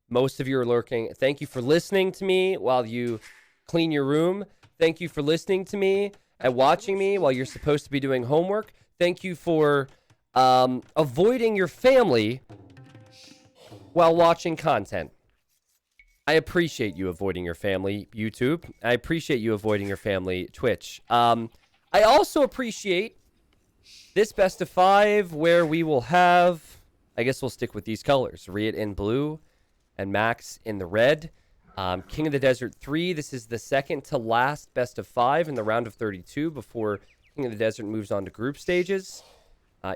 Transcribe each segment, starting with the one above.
Most of you are lurking. Thank you for listening to me while you clean your room. Thank you for listening to me and watching me while you're supposed to be doing homework. Thank you for avoiding your family while watching content. I appreciate you avoiding your family, YouTube. I appreciate you avoiding your family, Twitch. I also appreciate this best of 5 where we will have, I guess we'll stick with these colors. RiuT in blue and Max in the red. King of the Desert 3. This is the second to last best of 5 in the round of 32 before King of the Desert moves on to group stages.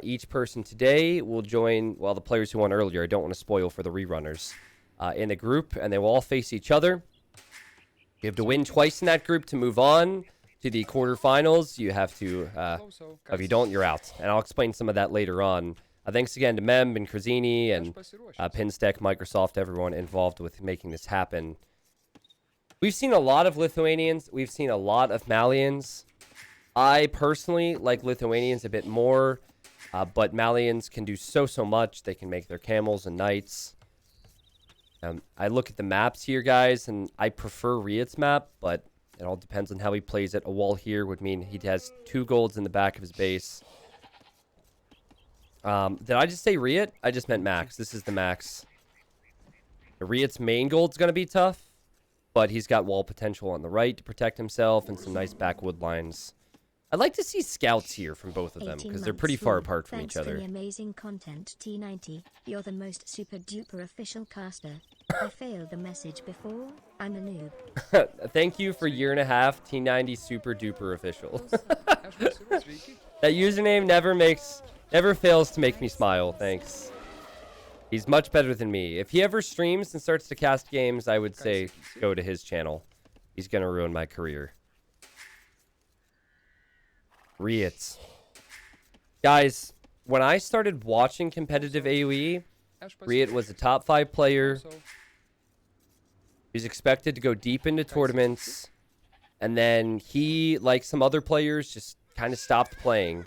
Each person today will join, well, the players who won earlier. I don't want to spoil for the rerunners. In a group, and they will all face each other. You have to win twice in that group to move on to the quarterfinals. You have to, if you don't, you're out. And I'll explain some of that later on. Thanks again to Mem and Krazini and Pinstack, Microsoft, everyone involved with making this happen. We've seen a lot of Lithuanians. We've seen a lot of Malians. I personally like Lithuanians a bit more, but Malians can do so much. They can make their camels and knights. I look at the maps here, guys, and I prefer RiuT's map, but it all depends on how he plays it. A wall here would mean he has 2 golds in the back of his base. Did I just say RiuT? I just meant Max. This is the Max. The RiuT's main gold's going to be tough, but he's got wall potential on the right to protect himself and some nice backwood lines. I'd like to see scouts here from both of them because they're pretty far apart from each other. Thanks for the amazing content, T90. You're the most super duper official caster. I failed the message before. I'm a noob. Thank you for 1.5 years, T90 super duper official. That username never fails to make me smile. Thanks. He's much better than me. If he ever streams and starts to cast games, I would say go to his channel. He's gonna ruin my career. RiuT. Guys, when I started watching competitive AoE, RiuT was a top 5 player. He was expected to go deep into tournaments. And then he, like some other players, just kind of stopped playing.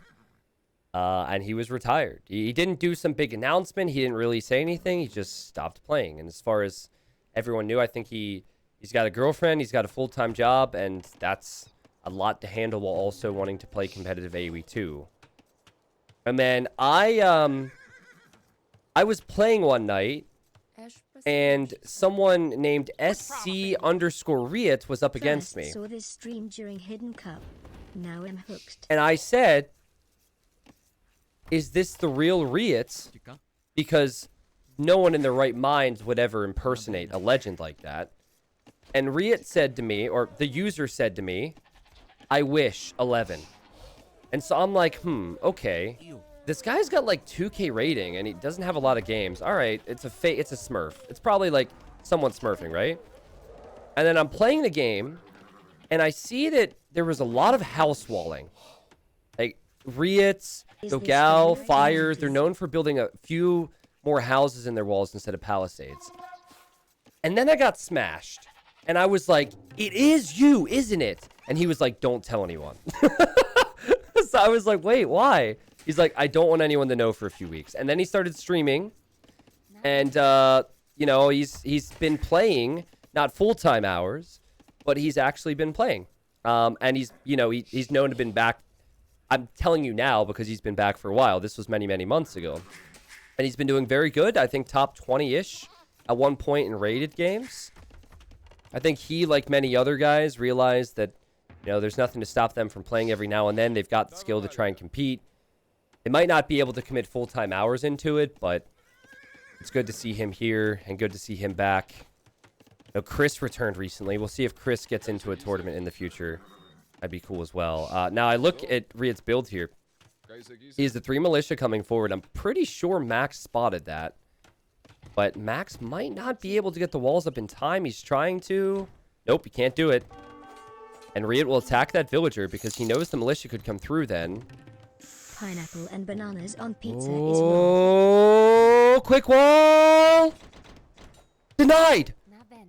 And he was retired. He didn't do some big announcement. He didn't really say anything. He just stopped playing. And as far as everyone knew, I think he's got a girlfriend. He's got a full-time job. And that's a lot to handle while also wanting to play competitive AoE too. And then I was playing one night, and someone named SC_RiuT was up against me. Saw this stream during Hidden Cup. Now I'm hooked. And I said, is this the real RiuT? Because no one in their right minds would ever impersonate a legend like that. And RiuT said to me, or the user said to me, I wish 11. And so I'm like, okay. This guy's got like 2K rating and he doesn't have a lot of games. All right, it's a smurf. It's probably like someone smurfing, right? And then I'm playing the game and I see that there was a lot of house walling. Like RiuT, Dogal, Fires, they're known for building a few more houses in their walls instead of palisades. And then I got smashed. And I was like, it is you, isn't it? And he was like, don't tell anyone. So I was like, wait, why? He's like, I don't want anyone to know for a few weeks. And then he started streaming. And, you know, he's been playing, not full-time hours, but he's actually been playing. And he's, you know, he's known to have been back. I'm telling you now because he's been back for a while. This was many, many months ago. And he's been doing very good. I think top 20-ish at one point in rated games. I think he, like many other guys, realized that, you know, there's nothing to stop them from playing every now and then. They've got the skill to try and compete. They might not be able to commit full-time hours into it, but it's good to see him here and good to see him back. You know, Chris returned recently. We'll see if Chris gets into a tournament in the future. That'd be cool as well. Now, I look at RiuT's build here. He has the 3 militia coming forward. I'm pretty sure Max spotted that. But Max might not be able to get the walls up in time. He's trying to. Nope, he can't do it. And RiuT will attack that villager because he knows the militia could come through then. Pineapple and bananas on pizza is Oh, quick wall! Denied!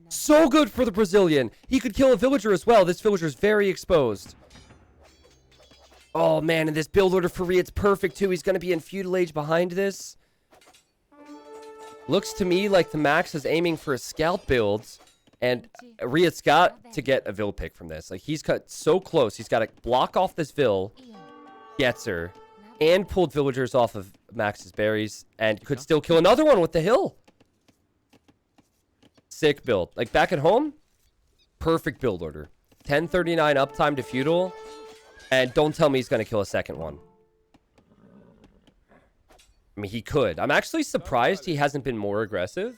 So good for the Brazilian. He could kill a villager as well. This villager is very exposed. Oh, man, and this build order for RiuT's perfect, too. He's going to be in feudal age behind this. Looks to me like TheMax is aiming for a scout build, and RiuT's got to get a Vil pick from this. Like, he's cut so close. He's got to block off this Vil, gets her, and pulled villagers off of Max's berries, and could still kill another one with the hill. Sick build. Like, back at home, perfect build order. 1039 uptime to feudal, and don't tell me he's going to kill a second one. I mean, he could. I'm actually surprised he hasn't been more aggressive.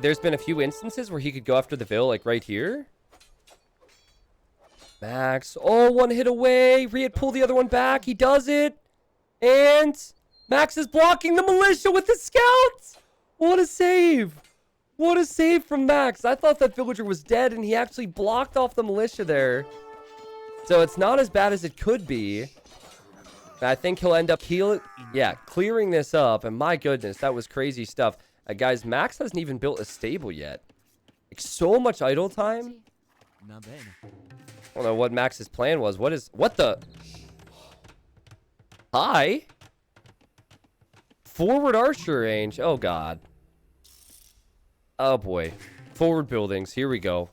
There's been a few instances where he could go after the Vil, like right here. Max. Oh, one hit away. RiuT pull the other one back. He does it. And Max is blocking the militia with the scouts. What a save. What a save from Max. I thought that villager was dead, and he actually blocked off the militia there. So it's not as bad as it could be. I think he'll end up clearing this up. And my goodness, that was crazy stuff. Guys, Max hasn't even built a stable yet. Like, so much idle time. I don't know what Max's plan was. What the? Hi? Forward archer range. Oh, God. Oh, boy. Forward buildings. Here we go.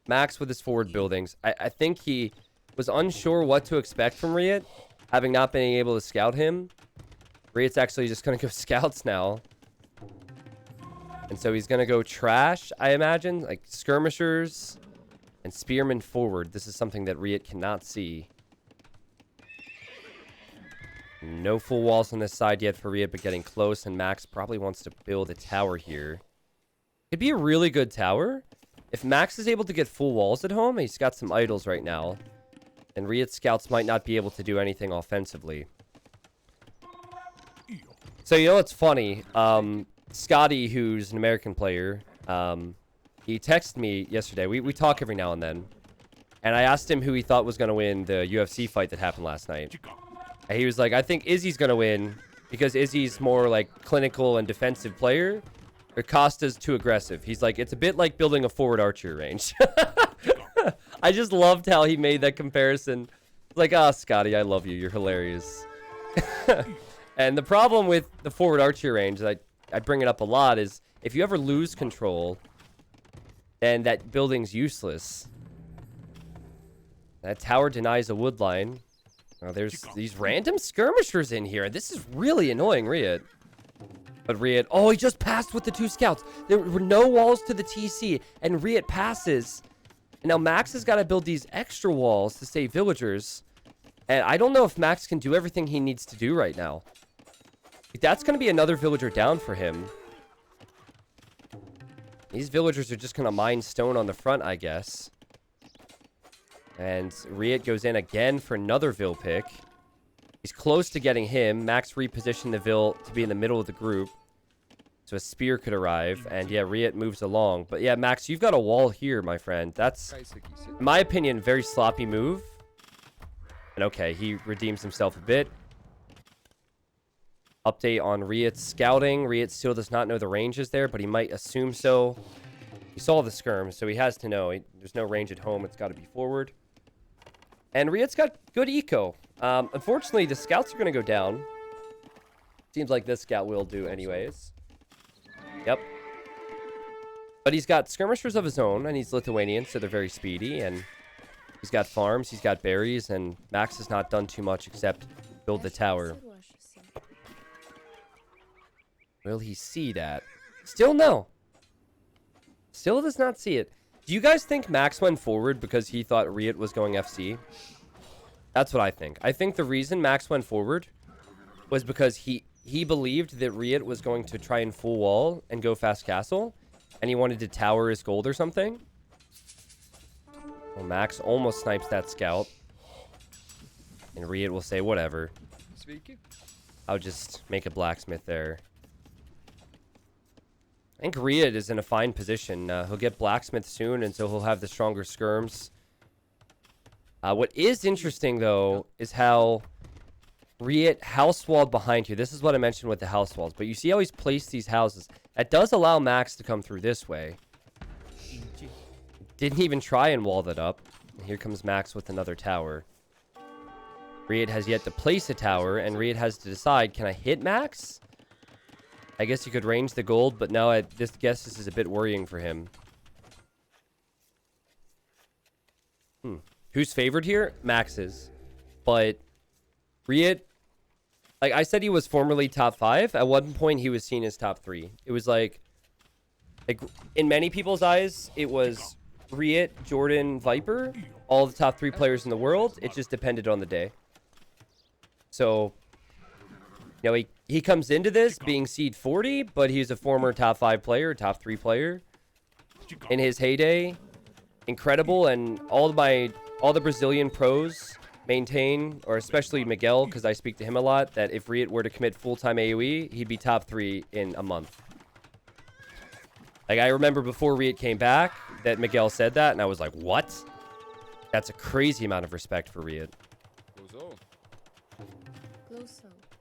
Max with his forward buildings. I think he was unsure what to expect from RiuT, having not been able to scout him. RiuT's actually just going to go scouts now. And so he's going to go trash, I imagine. Like, skirmishers and spearmen forward. This is something that RiuT cannot see. No full walls on this side yet for RiuT, but getting close. And Max probably wants to build a tower here. It'd be a really good tower. If Max is able to get full walls at home, he's got some idols right now. And RiuT scouts might not be able to do anything offensively. So, you know what's funny? Scotty, who's an American player, he texted me yesterday. We talk every now and then. And I asked him who he thought was going to win the UFC fight that happened last night. And he was like, I think Izzy's going to win because Izzy's more like clinical and defensive player. Or Costa's too aggressive. He's like, it's a bit like building a forward archer range. I just loved how he made that comparison. Like, Scotty, I love you. You're hilarious. And the problem with the forward archer range, that I bring it up a lot, is if you ever lose control, then that building's useless. That tower denies a wood line. Oh, there's these random skirmishers in here. This is really annoying, RiuT. But RiuT, oh, he just passed with the two scouts. There were no walls to the TC, and RiuT passes. And now Max has got to build these extra walls to save villagers. And I don't know if Max can do everything he needs to do right now. That's going to be another villager down for him. These villagers are just going to mine stone on the front, I guess. And RiuT goes in again for another Vil pick. He's close to getting him. Max repositioned the Vil to be in the middle of the group. So a spear could arrive. And yeah, RiuT moves along. But yeah, Max, you've got a wall here, my friend. That's, in my opinion, a very sloppy move. And okay, he redeems himself a bit. Update on RiuT's scouting. RiuT still does not know the ranges there, but he might assume so. He saw the skirm, so he has to know. There's no range at home. It's got to be forward. And RiuT's got good eco. Unfortunately, the scouts are going to go down. Seems like this scout will do anyways. Yep. But he's got skirmishers of his own, and he's Lithuanian, so they're very speedy. And he's got farms, he's got berries, and Max has not done too much except build the tower. Will he see that? Still no. Still does not see it. Do you guys think Max went forward because he thought RiuT was going FC? That's what I think. I think the reason Max went forward was because he believed that RiuT was going to try and full wall and go fast castle, and he wanted to tower his gold or something. Well, Max almost snipes that scout. And RiuT will say, whatever. I'll just make a blacksmith there. I think RiuT is in a fine position. He'll get blacksmith soon, and so he'll have the stronger skirms. What is interesting, though, is how RiuT house walled behind here. This is what I mentioned with the house walls. But you see how he's placed these houses. That does allow Max to come through this way. Didn't even try and wall that up. And here comes Max with another tower. RiuT has yet to place a tower, and RiuT has to decide, can I hit Max? I guess you could range the gold, but now this is a bit worrying for him. Who's favored here? Max is. But RiuT, like I said, he was formerly top 5. At one point, he was seen as top 3. It was like in many people's eyes, it was RiuT, Jordan, Viper, all the top 3 players in the world. It just depended on the day. So, you know, he comes into this being seed 40, but he's a former top 5 player, top 3 player. In his heyday, incredible, and all the Brazilian pros maintain, or especially Miguel, because I speak to him a lot, that if RiuT were to commit full-time AoE, he'd be top 3 in a month. Like, I remember before RiuT came back that Miguel said that, and I was like, what? That's a crazy amount of respect for RiuT.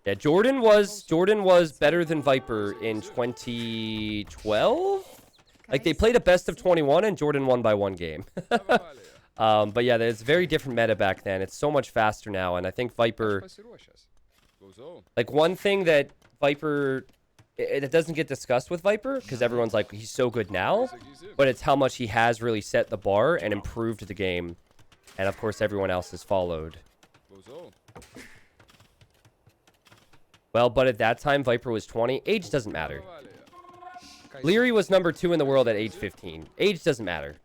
Yeah, Jordan was better than Viper in 2012. Like, they played a best of 21, and Jordan won by 1 game. But yeah, there's a very different meta back then. It's so much faster now, and I think Viper... Like, one thing that Viper... It doesn't get discussed with Viper, because everyone's like, he's so good now, but it's how much he has really set the bar and improved the game. And, of course, everyone else has followed. Well, but at that time, Viper was 20. Age doesn't matter. Leary was number 2 in the world at age 15. Age doesn't matter.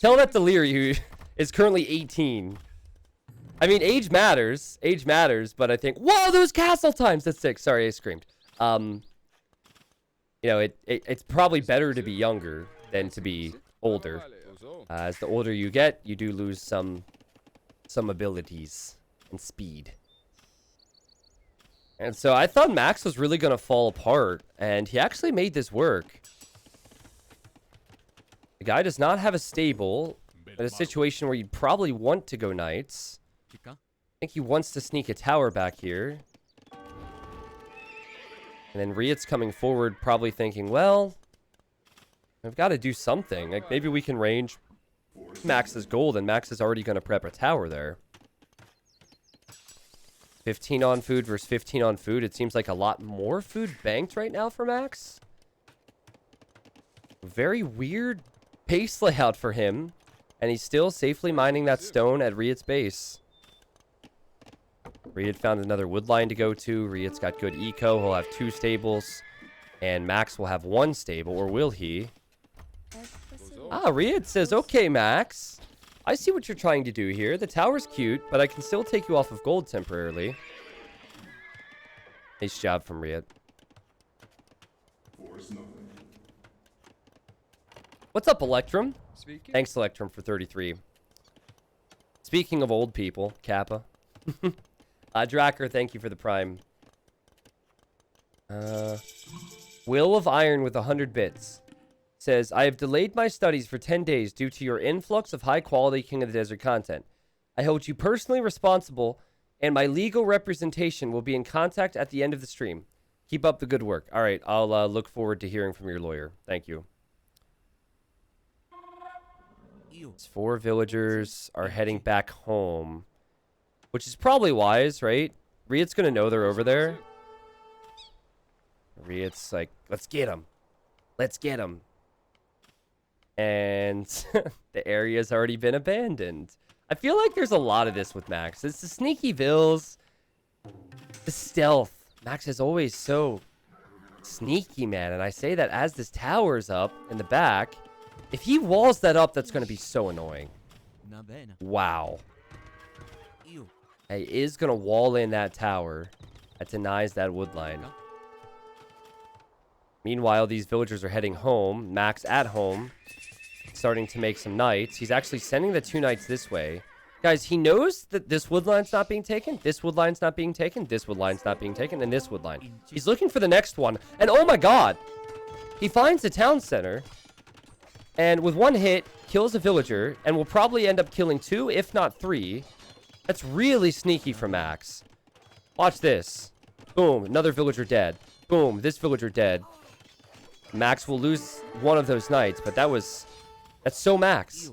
Tell that to Leary, who is currently 18. I mean, age matters. Age matters, but I think... Whoa, those castle times! That's sick. Sorry, I screamed. You know, it's probably better to be younger than to be older. As the older you get, you do lose some abilities and speed. And so I thought Max was really going to fall apart, and he actually made this work. The guy does not have a stable, but a situation where you'd probably want to go knights. I think he wants to sneak a tower back here. And then RiuT's coming forward, probably thinking, well, I've got to do something. Like, maybe we can range Max's gold, and Max is already going to prep a tower there. 15 on food versus 15 on food. It seems like a lot more food banked right now for Max. Very weird pace layout for him. And he's still safely mining that stone at RiuT's base. RiuT found another wood line to go to. RiuT's got good eco. He'll have 2 stables. And Max will have 1 stable, or will he? Ah, RiuT says, okay, Max. I see what you're trying to do here. The tower's cute, but I can still take you off of gold temporarily. Nice job from RiuT. What's up, Electrum? Thanks, Electrum, for 33. Speaking of old people, Kappa. Dracker, thank you for the prime. Will of Iron with 100 bits. Says, I have delayed my studies for 10 days due to your influx of high-quality King of the Desert content. I hold you personally responsible, and my legal representation will be in contact at the end of the stream. Keep up the good work. All right, I'll look forward to hearing from your lawyer. Thank you. 4 villagers are heading back home, which is probably wise, right? RiuT's going to know they're over there. RiuT's like, let's get them. Let's get them. And the area's already been abandoned. I feel like there's a lot of this with Max. It's the sneaky vills. The stealth. Max is always so sneaky, man. And I say that as this tower's up in the back. If he walls that up, that's going to be so annoying. Wow. He is going to wall in that tower. That denies that wood line. Meanwhile, these villagers are heading home. Max at home. Starting to make some knights. He's actually sending the 2 knights this way. Guys, he knows that this wood line's not being taken. This wood line's not being taken. This wood line's not being taken. And this wood line. He's looking for the next one. And oh my god. He finds the town center. And with 1 hit, kills a villager. And will probably end up killing 2, if not 3. That's really sneaky for Max. Watch this. Boom. Another villager dead. Boom. This villager dead. Max will lose one of those knights. But that's so Max.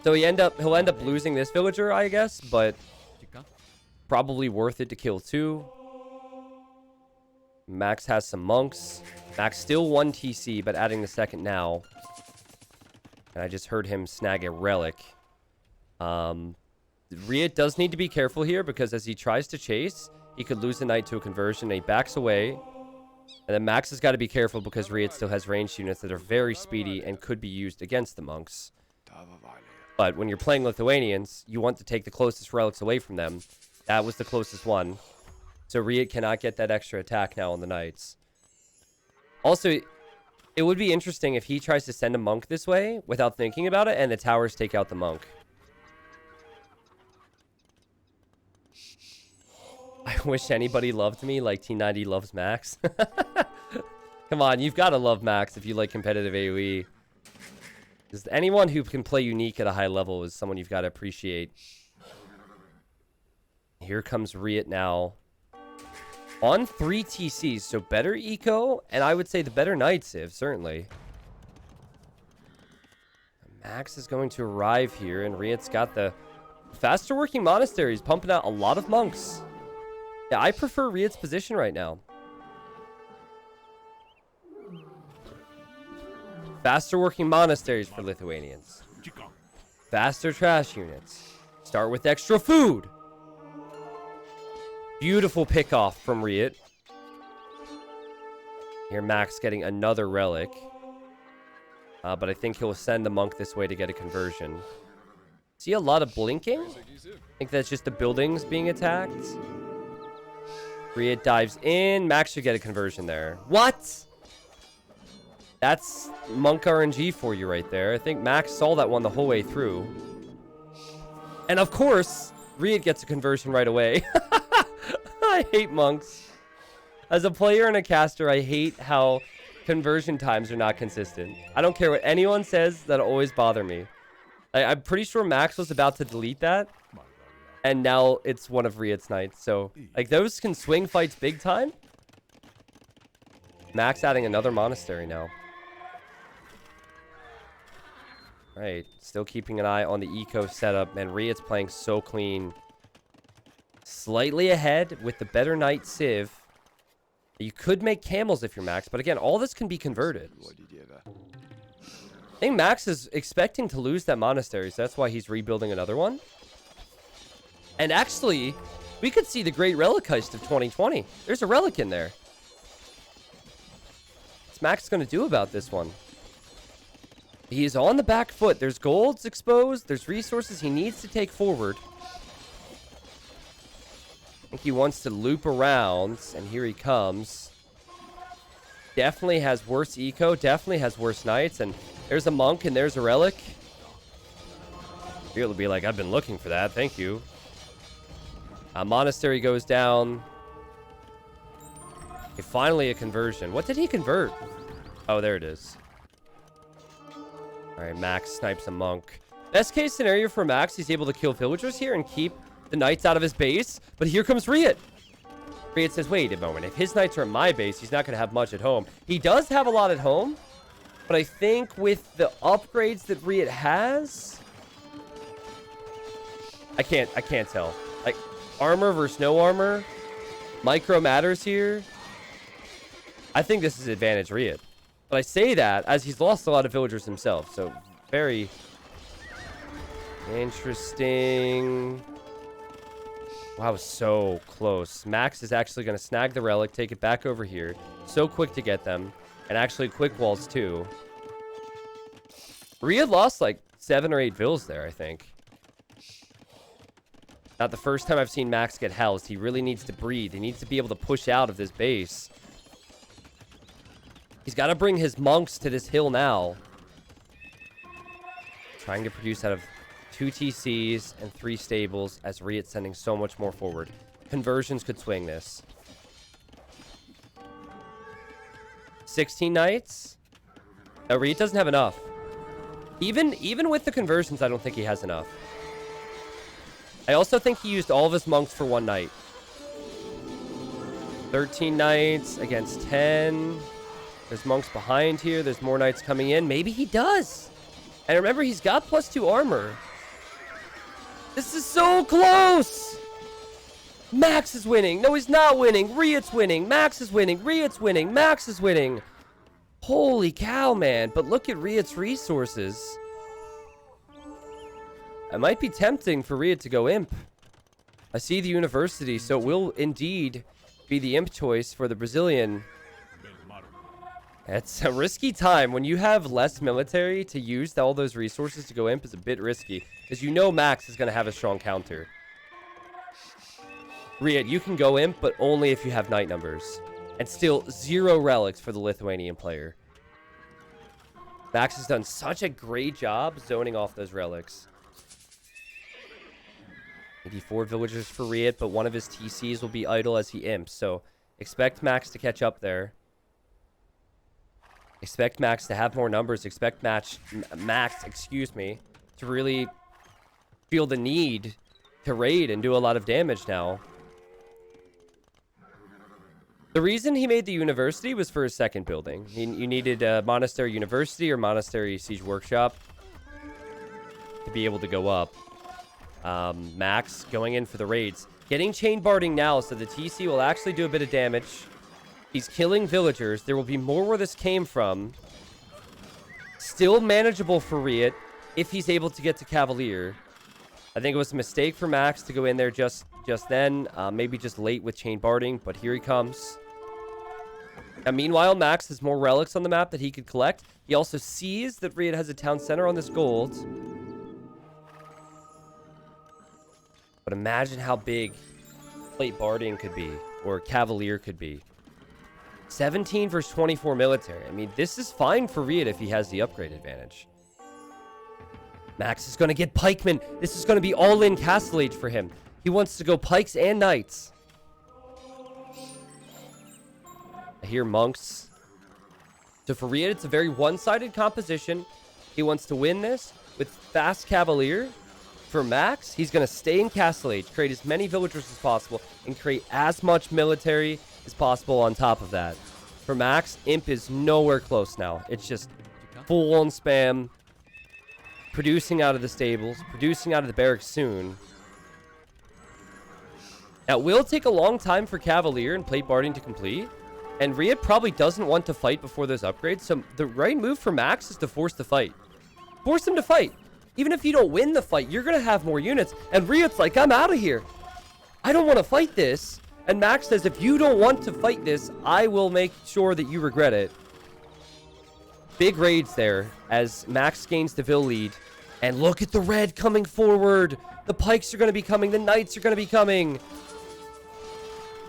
So he'll end up losing this villager, I guess, but probably worth it to kill 2. Max has some monks. Max still 1 TC, but adding the second now. And I just heard him snag a relic. RiuT does need to be careful here because as he tries to chase, he could lose the knight to a conversion. And he backs away. And then Max has got to be careful because RiuT still has ranged units that are very speedy and could be used against the monks. But when you're playing Lithuanians, you want to take the closest relics away from them. That was the closest one. So RiuT cannot get that extra attack now on the knights. Also, it would be interesting if he tries to send a monk this way without thinking about it and the towers take out the monk. I wish anybody loved me like T90 loves Max. Come on, you've got to love Max if you like competitive AoE. Because anyone who can play unique at a high level is someone you've got to appreciate. Here comes RiuT now. On 3 TCs, so better eco, and I would say the better knight civ, certainly. Max is going to arrive here, and RiuT's got the faster working monasteries, pumping out a lot of monks. Yeah, I prefer RiuT's position right now. Faster working monasteries for Lithuanians. Faster trash units. Start with extra food. Beautiful pick off from RiuT. Here Max getting another relic. But I think he'll send the monk this way to get a conversion. See a lot of blinking? I think that's just the buildings being attacked. RiuT dives in. Max should get a conversion there. What? That's monk RNG for you right there. I think Max saw that one the whole way through. And of course, RiuT gets a conversion right away. I hate monks. As a player and a caster, I hate how conversion times are not consistent. I don't care what anyone says, that'll always bother me. I'm pretty sure Max was about to delete that. And now it's one of RiuT's knights. So, like, those can swing fights big time. Max adding another monastery now. Right. Still keeping an eye on the eco setup. And RiuT's playing so clean. Slightly ahead with the better knight civ. You could make camels if you're Max. But again, all this can be converted. I think Max is expecting to lose that monastery. So that's why he's rebuilding another one. And actually, we could see the great relic heist of 2020. There's a relic in there. What's Max going to do about this one? He's on the back foot. There's golds exposed. There's resources he needs to take forward. I think he wants to loop around. And here he comes. Definitely has worse eco. Definitely has worse knights. And there's a monk and there's a relic. It'll be like, I've been looking for that. Thank you. Monastery goes down. Okay, finally a conversion. What did he convert? Oh, there it is. All right, Max snipes a monk. Best case scenario for Max, he's able to kill villagers here and keep the knights out of his base. But here comes RiuT. RiuT says, wait a moment. If his knights are in my base, he's not going to have much at home. He does have a lot at home. But I think with the upgrades that RiuT has... I can't tell. Like, armor versus no armor. Micro matters here. I think this is advantage RiuT. But I say that as he's lost a lot of villagers himself. So, very interesting. Wow, so close. Max is actually going to snag the relic, take it back over here. So quick to get them. And actually quick walls too. RiuT lost like 7 or 8 vills there, I think. Not the first time I've seen Max get housed. He really needs to breathe. He needs to be able to push out of this base. He's got to bring his monks to this hill now. Trying to produce out of 2 TCs and 3 stables as RiuT's sending so much more forward. Conversions could swing this. 16 knights? No, RiuT doesn't have enough. Even with the conversions, I don't think he has enough. I also think he used all of his monks for 1 knight. 13 knights against 10. There's monks behind here. There's more knights coming in. Maybe he does. And remember, he's got +2 armor. This is so close. Max is winning. No, he's not winning. RiuT's winning. Max is winning. RiuT's winning. Max is winning. Holy cow, man. But look at RiuT's resources. It might be tempting for RiuT to go imp. I see the university, so it will indeed be the imp choice for the Brazilian. It's a risky time. When you have less military to use all those resources to go imp is a bit risky. Because you know Max is going to have a strong counter. RiuT, you can go imp, but only if you have knight numbers. And still 0 relics for the Lithuanian player. Max has done such a great job zoning off those relics. 84 villagers for RiuT, but one of his TCs will be idle as he imps. So expect Max to catch up there. Expect Max to have more numbers. Expect Max, to really feel the need to raid and do a lot of damage now. The reason he made the university was for his second building. You needed a monastery university or monastery siege workshop to be able to go up. Max going in for the raids. Getting chain barding now, so the TC will actually do a bit of damage. He's killing villagers. There will be more where this came from. Still manageable for RiuT if he's able to get to Cavalier. I think it was a mistake for Max to go in there just then. Maybe just late with chain barding, but here he comes. Now, meanwhile, Max has more relics on the map that he could collect. He also sees that RiuT has a town center on this gold. But imagine how big plate barding could be, or Cavalier could be. 17 versus 24 military. I mean, this is fine for RiuT if he has the upgrade advantage. Max is going to get pikemen. This is going to be all-in Castle Age for him. He wants to go pikes and knights. I hear monks. So for RiuT, it's a very one-sided composition. He wants to win this with fast Cavalier. For Max, he's going to stay in Castle Age, create as many villagers as possible, and create as much military as possible on top of that. For Max, Imp is nowhere close now. It's just full-on spam, producing out of the stables, producing out of the barracks soon. Now, it will take a long time for Cavalier and plate barding to complete, and RiuT probably doesn't want to fight before those upgrades, so the right move for Max is to force the fight. Force him to fight. Even if you don't win the fight, you're going to have more units. And RiuT's like, I'm out of here. I don't want to fight this. And Max says, if you don't want to fight this, I will make sure that you regret it. Big raids there as Max gains the Vill lead. And look at the red coming forward. The pikes are going to be coming. The knights are going to be coming.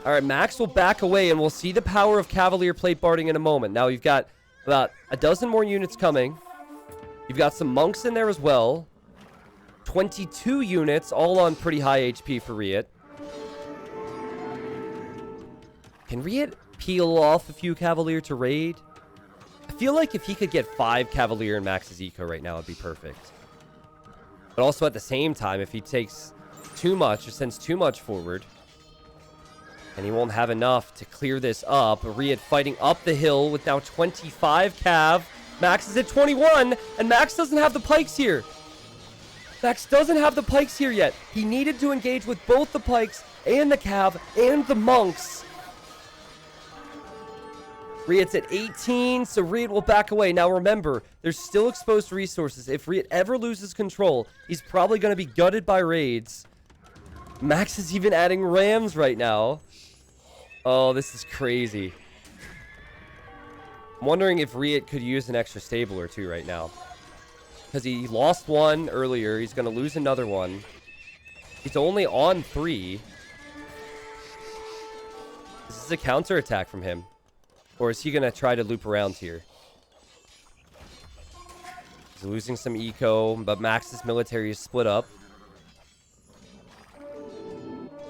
All right, Max will back away, and we'll see the power of Cavalier plate barding in a moment. Now, you've got about a dozen more units coming. You've got some monks in there as well. 22 units, all on pretty high HP for RiuT. Can RiuT peel off a few Cavalier to raid? I feel like if he could get 5 Cavalier in Max's eco right now, it'd be perfect. But also at the same time, if he takes too much or sends too much forward, and he won't have enough to clear this up. RiuT fighting up the hill with now 25 Cav. Max is at 21, and Max doesn't have the pikes here. Max doesn't have the pikes here yet. He needed to engage with both the pikes and the Cav and the monks. RiuT's at 18, so RiuT will back away. Now remember, there's still exposed resources. If RiuT ever loses control, he's probably going to be gutted by raids. Max is even adding rams right now. Oh, this is crazy. I'm wondering if RiuT could use an extra stable or two right now. Because he lost one earlier. He's going to lose another one. He's only on 3. This is a counterattack from him. Or is he going to try to loop around here? He's losing some eco, but Max's military is split up.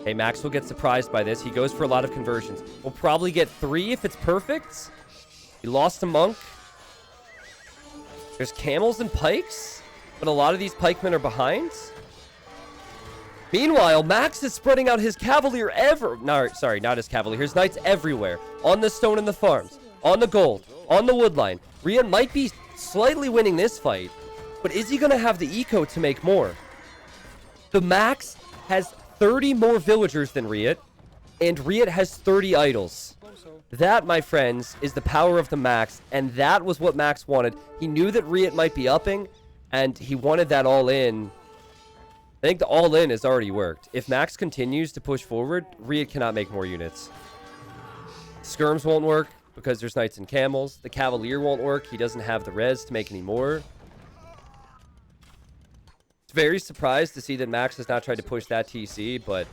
Hey, Max will get surprised by this. He goes for a lot of conversions. We'll probably get 3 if it's perfect. He lost a monk. There's camels and pikes, but a lot of these pikemen are behind. Meanwhile, Max is spreading out his Cavalier not his Cavalier. His knights everywhere. On the stone in the farms. On the gold. On the woodline. RiuT might be slightly winning this fight, but is he going to have the eco to make more? The Max has 30 more villagers than RiuT, and RiuT has 30 idols. That, my friends, is the power of the Max, and that was what Max wanted. He knew that RiuT might be upping, and he wanted that all-in. I think the all-in has already worked. If Max continues to push forward, RiuT cannot make more units. Skirms won't work because there's Knights and Camels. The Cavalier won't work. He doesn't have the res to make any more. Very surprised to see that Max has not tried to push that TC, but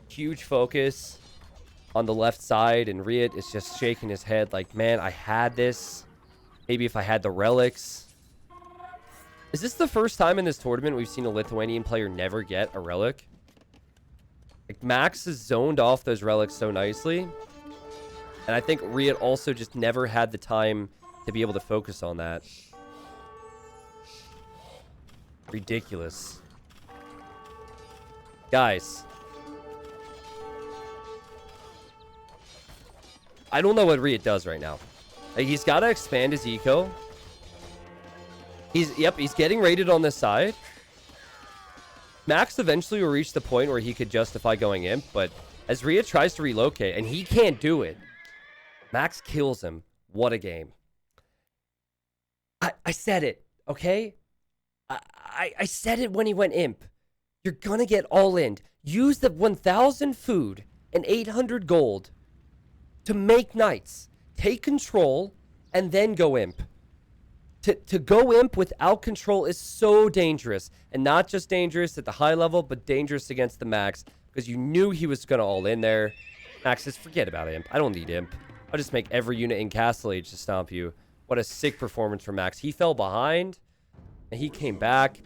huge focus on the left side, and RiuT is just shaking his head like, man, I had this. Maybe if I had the relics. Is this the first time in this tournament we've seen a Lithuanian player never get a relic? Like, Max has zoned off those relics so nicely. And I think RiuT also just never had the time to be able to focus on that. Ridiculous. Guys. I don't know what RiuT does right now. Like, he's got to expand his eco. He's getting raided on this side. Max eventually will reach the point where he could justify going imp, but as RiuT tries to relocate, and he can't do it, Max kills him. What a game. I said it, okay? I said it when he went imp. You're gonna get all in. Use the 1,000 food and 800 gold to make knights. Take control and then go imp. To go imp without control is so dangerous. And not just dangerous at the high level, but dangerous against the Max. Because you knew he was going to all in there. Max says, forget about imp. I don't need imp. I'll just make every unit in Castle Age to stomp you. What a sick performance from Max. He fell behind. And he came back.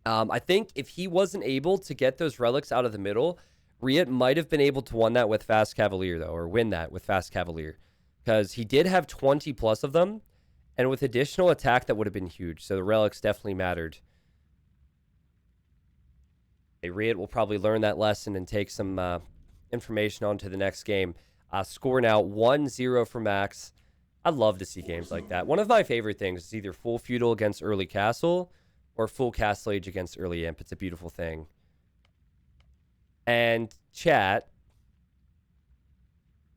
I think if he wasn't able to get those relics out of the middle, RiuT might have been able to win that with Fast Cavalier, though. Or win that with Fast Cavalier. Because he did have 20 plus of them. And with additional attack, that would have been huge. So the relics definitely mattered. Hey, RiuT will probably learn that lesson and take some information on to the next game. Score now 1-0 for Max. I'd love to see games like that. One of my favorite things is either full feudal against early castle or full castle age against early imp. It's a beautiful thing. And chat,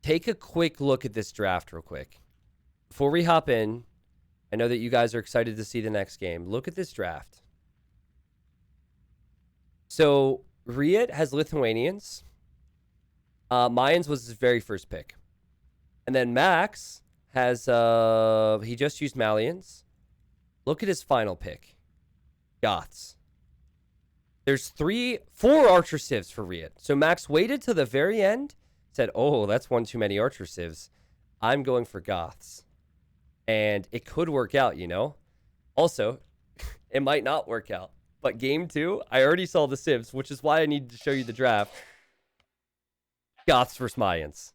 take a quick look at this draft real quick. Before we hop in, I know that you guys are excited to see the next game. Look at this draft. So, RiuT has Lithuanians. Mayans was his very first pick. And then Max has, he just used Malians. Look at his final pick. Goths. There's 4 Archer Civs for RiuT. So Max waited to the very end, said, oh, that's one too many Archer Civs. I'm going for Goths. And it could work out, you know? Also, it might not work out. But game 2, I already saw the Civs, which is why I needed to show you the draft. Goths versus Mayans.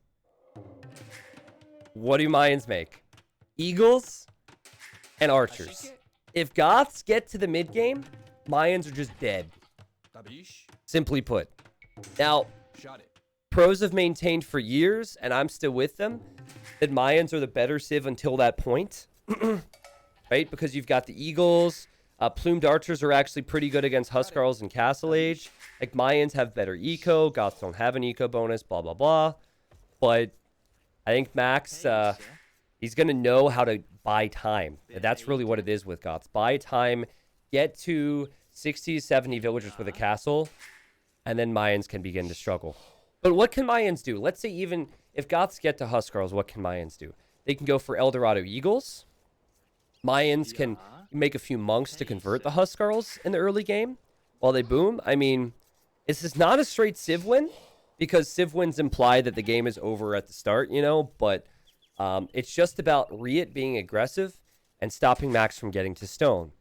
What do Mayans make? Eagles and Archers. If Goths get to the mid game, Mayans are just dead. Simply put. Now, pros have maintained for years, and I'm still with them, that Mayans are the better civ until that point. Right? Because you've got the Eagles. Plumed Archers are actually pretty good against Huskarls and Castle Age. Like, Mayans have better eco. Goths don't have an eco bonus, blah, blah, blah. But I think Max, he's going to know how to buy time. And that's really what it is with Goths. Buy time, get to 60, 70 villagers with a castle, and then Mayans can begin to struggle. But what can Mayans do? Let's say even if Goths get to Huskarls, what can Mayans do? They can go for Eldorado Eagles. Mayans can make a few monks to convert the Huskarls in the early game while they boom. I mean, this is not a straight Civ win because Civ wins imply that the game is over at the start, you know, but it's just about RiuT being aggressive and stopping Max from getting to stone.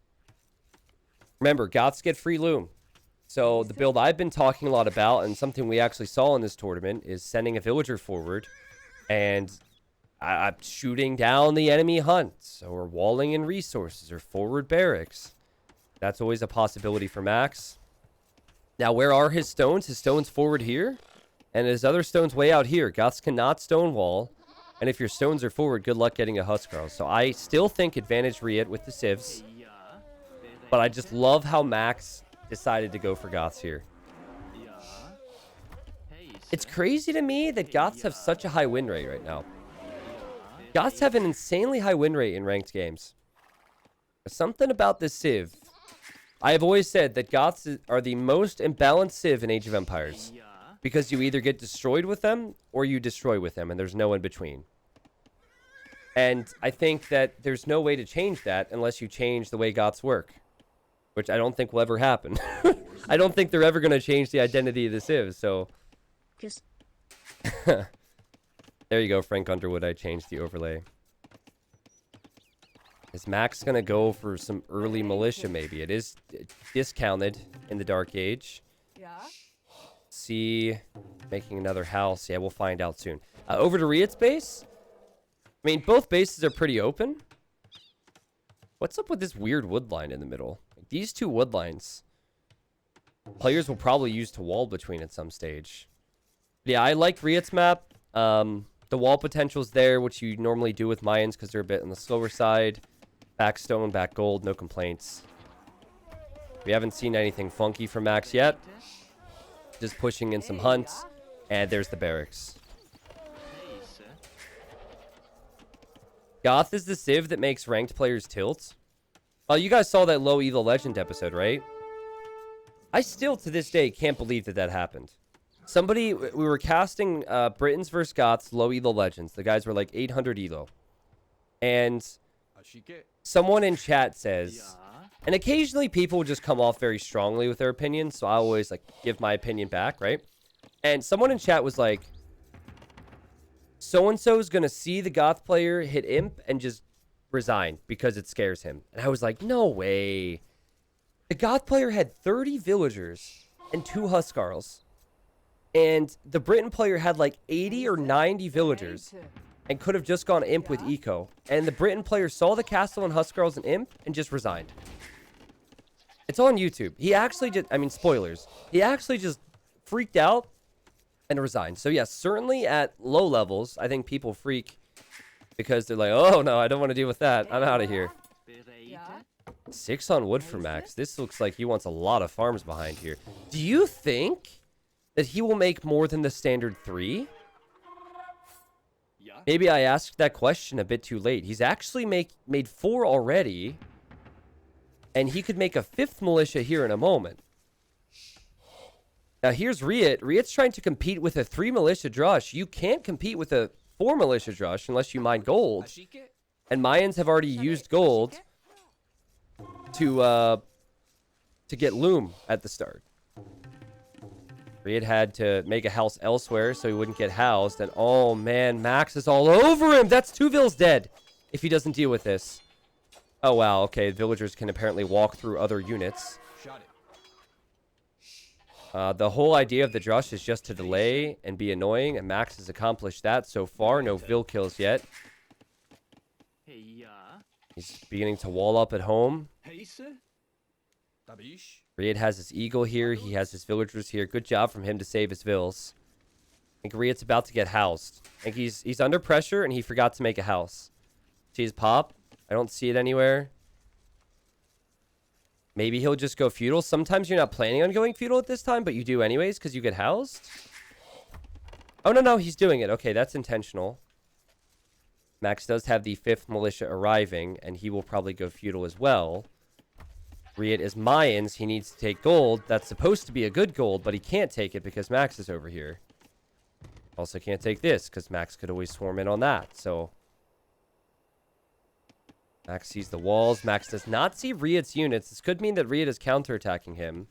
Remember, Goths get free loom. So the build I've been talking a lot about, and something we actually saw in this tournament, is sending a villager forward and shooting down the enemy hunts, or walling in resources, or forward barracks. That's always a possibility for Max. Now, where are his stones? His stones forward here, and his other stones way out here. Goths cannot stonewall, and if your stones are forward, good luck getting a Huskarl. So I still think advantage RiuT with the civs, but I just love how Max decided to go for Goths here. It's crazy to me that Goths have such a high win rate right now. Goths have an insanely high win rate in ranked games. Something about this Civ. I have always said that Goths are the most imbalanced Civ in Age of Empires. Because you either get destroyed with them, or you destroy with them, and there's no in between. And I think that there's no way to change that unless you change the way Goths work. Which I don't think will ever happen. I don't think they're ever going to change the identity of the Civ, so... There you go, Frank Underwood. I changed the overlay. Is Max going to go for some early militia, maybe? It is discounted in the Dark Age. See, making another house. Yeah, we'll find out soon. Over to RiuT's base. I mean, both bases are pretty open. What's up with this weird wood line in the middle? These two wood lines, players will probably use to wall between at some stage. Yeah, I like RiuT's map. The wall potential's there, which you normally do with Mayans because they're a bit on the slower side. Back stone, back gold, no complaints. We haven't seen anything funky from Max yet. Just pushing in some hunts. And there's the barracks. Goth is the Civ that makes ranked players tilt. Oh, you guys saw that Low Evil Legend episode, right? I still, to this day, can't believe that that happened. We were casting Britons versus Goths, Low Elo Legends. The guys were like 800 Elo. And someone in chat says, and occasionally people will just come off very strongly with their opinions, so I always like give my opinion back, right? And someone in chat was like, so-and-so is going to see the Goth player hit Imp and just resign because it scares him. And I was like, no way. The Goth player had 30 villagers and 2 Huskarls. And the Briton player had like 80 or 90 villagers and could have just gone Imp with Eco. And the Briton player saw the castle and Huskarls and Imp and just resigned. It's on YouTube. He actually just, I mean, spoilers. He actually just freaked out and resigned. So yes, certainly at low levels, I think people freak because they're like, oh no, I don't want to deal with that. I'm out of here. 6 on wood for Max. This looks like he wants a lot of farms behind here. Do you think that he will make more than the standard 3? Maybe I asked that question a bit too late. He's actually made 4 already. And he could make a 5th militia here in a moment. Now here's RiuT. RiuT's trying to compete with a 3 militia drush. You can't compete with a 4 militia drush unless you mine gold. And Mayans have already used gold to get loom at the start. RiuT had to make a house elsewhere so he wouldn't get housed. And oh man, Max is all over him. That's 2 vills dead if he doesn't deal with this. Oh wow, okay. Villagers can apparently walk through other units. The whole idea of the drush is just to delay and be annoying, and Max has accomplished that so far. No vill kills yet. He's beginning to wall up at home. RiuT has his eagle here. He has his villagers here. Good job from him to save his vills. I think RiuT's about to get housed. I think he's under pressure, and he forgot to make a house. See his pop? I don't see it anywhere. Maybe he'll just go feudal. Sometimes you're not planning on going feudal at this time, but you do anyways because you get housed. Oh, no, he's doing it. Okay, that's intentional. Max does have the 5th militia arriving, and he will probably go feudal as well. RiuT is Mayans. He needs to take gold. That's supposed to be a good gold, but he can't take it because Max is over here. Also can't take this because Max could always swarm in on that, so... Max sees the walls. Max does not see RiuT's units. This could mean that RiuT is counterattacking him.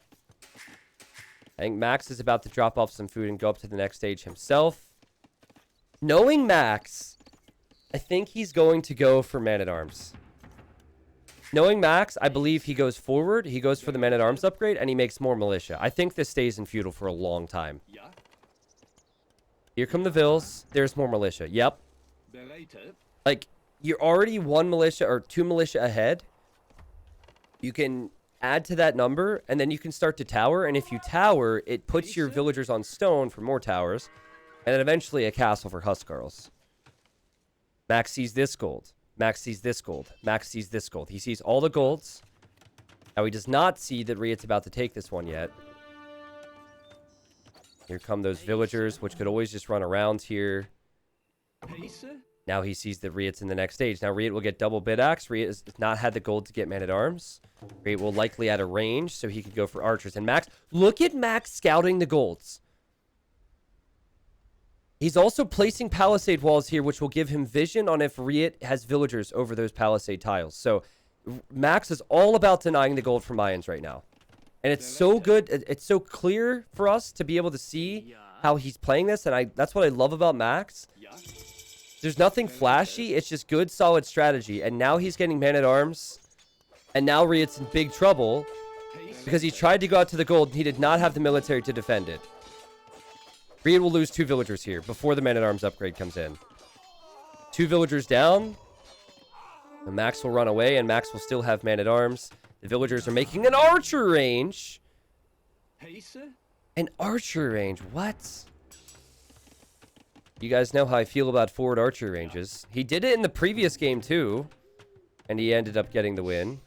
I think Max is about to drop off some food and go up to the next stage himself. Knowing Max, I think he's going to go for Man-at-Arms. Knowing Max, I believe he goes forward. He goes for the Man-at-Arms upgrade, and he makes more militia. I think this stays in feudal for a long time. Here come the vills. There's more militia. Yep. Like... You're already 1 militia or 2 militia ahead. You can add to that number, and then you can start to tower. And if you tower, it puts your villagers on stone for more towers. And then eventually a castle for Huskarls. Max sees this gold. Max sees this gold. Max sees this gold. He sees all the golds. Now he does not see that RiuT's about to take this one yet. Here come those villagers, which could always just run around here. Now he sees that RiuT's in the next stage. Now RiuT will get double bid axe. RiuT has not had the gold to get man-at-arms. RiuT will likely add a range, so he could go for archers. And Max, look at Max scouting the golds. He's also placing palisade walls here, which will give him vision on if RiuT has villagers over those palisade tiles. So Max is all about denying the gold for Mayans right now. And it's so good. It's so clear for us to be able to see how he's playing this. And that's what I love about Max. There's nothing flashy. It's just good, solid strategy. And now he's getting man-at-arms. And now RiuT's in big trouble because he tried to go out to the gold and he did not have the military to defend it. RiuT will lose 2 villagers here before the man-at-arms upgrade comes in. 2 villagers down. And Max will run away, and Max will still have man-at-arms. The villagers are making an archer range. An archer range? What? You guys know how I feel about forward archer ranges. He did it in the previous game, too. And he ended up getting the win.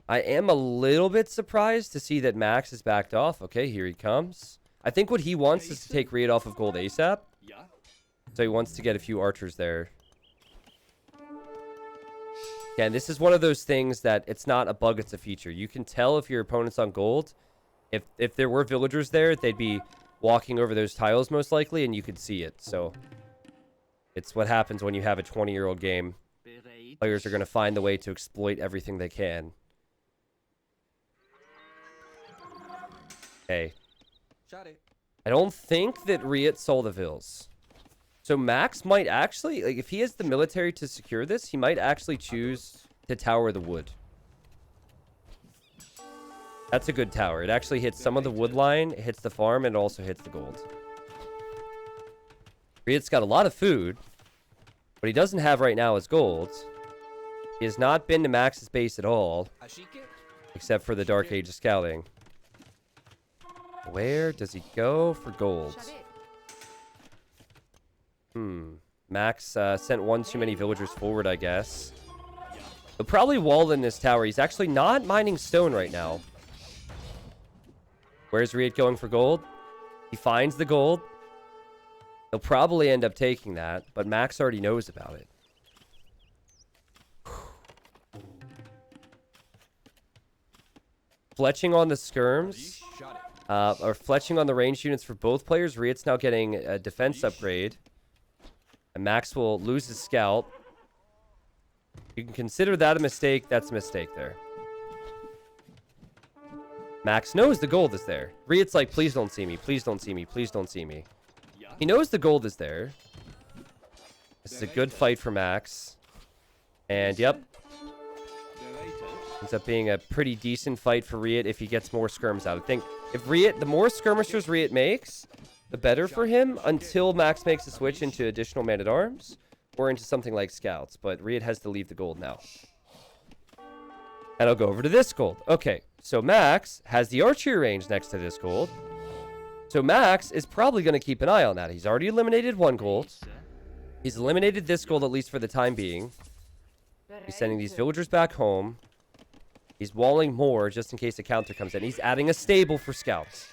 I am a little bit surprised to see that Max is backed off. Okay, here he comes. I think what he wants is to take RiuT off of gold ASAP. So he wants to get a few archers there. Yeah, and this is one of those things that it's not a bug, it's a feature. You can tell if your opponent's on gold. If there were villagers there, they'd be walking over those tiles most likely, and you could see it. So it's what happens when you have a 20-year-old game. Players are going to find the way to exploit everything they can. Okay. I don't think that RiuT sold the vills. So Max might actually, like, if he has the military to secure this, he might actually choose to tower the wood. That's a good tower. It actually hits some of the wood line, it hits the farm, and it also hits the gold. RiuT's got a lot of food. What he doesn't have right now is gold. He has not been to Max's base at all, except for the Dark Age of Scouting. Where does he go for gold? Max sent one too many villagers forward, I guess. He'll probably wall in this tower. He's actually not mining stone right now. Where's RiuT going for gold? He finds the gold. He'll probably end up taking that, but Max already knows about it. Fletching on the skirms. Or fletching on the ranged units for both players. RiuT's now getting a defense upgrade. And Max will lose his scout. You can consider that a mistake. That's a mistake there. Max knows the gold is there. RiuT's like, please don't see me. Please don't see me. Please don't see me. He knows the gold is there. This is a good fight for Max. And, yep. Ends up being a pretty decent fight for RiuT if he gets more skirms out. I think if RiuT, the more skirmishers RiuT makes, the better for him until Max makes a switch into additional man-at-arms or into something like scouts. But RiuT has to leave the gold now. And I'll go over to this gold. Okay, so Max has the archery range next to this gold. So Max is probably going to keep an eye on that. He's already eliminated one gold. He's eliminated this gold, at least for the time being. He's sending these villagers back home. He's walling more just in case a counter comes in. He's adding a stable for scouts.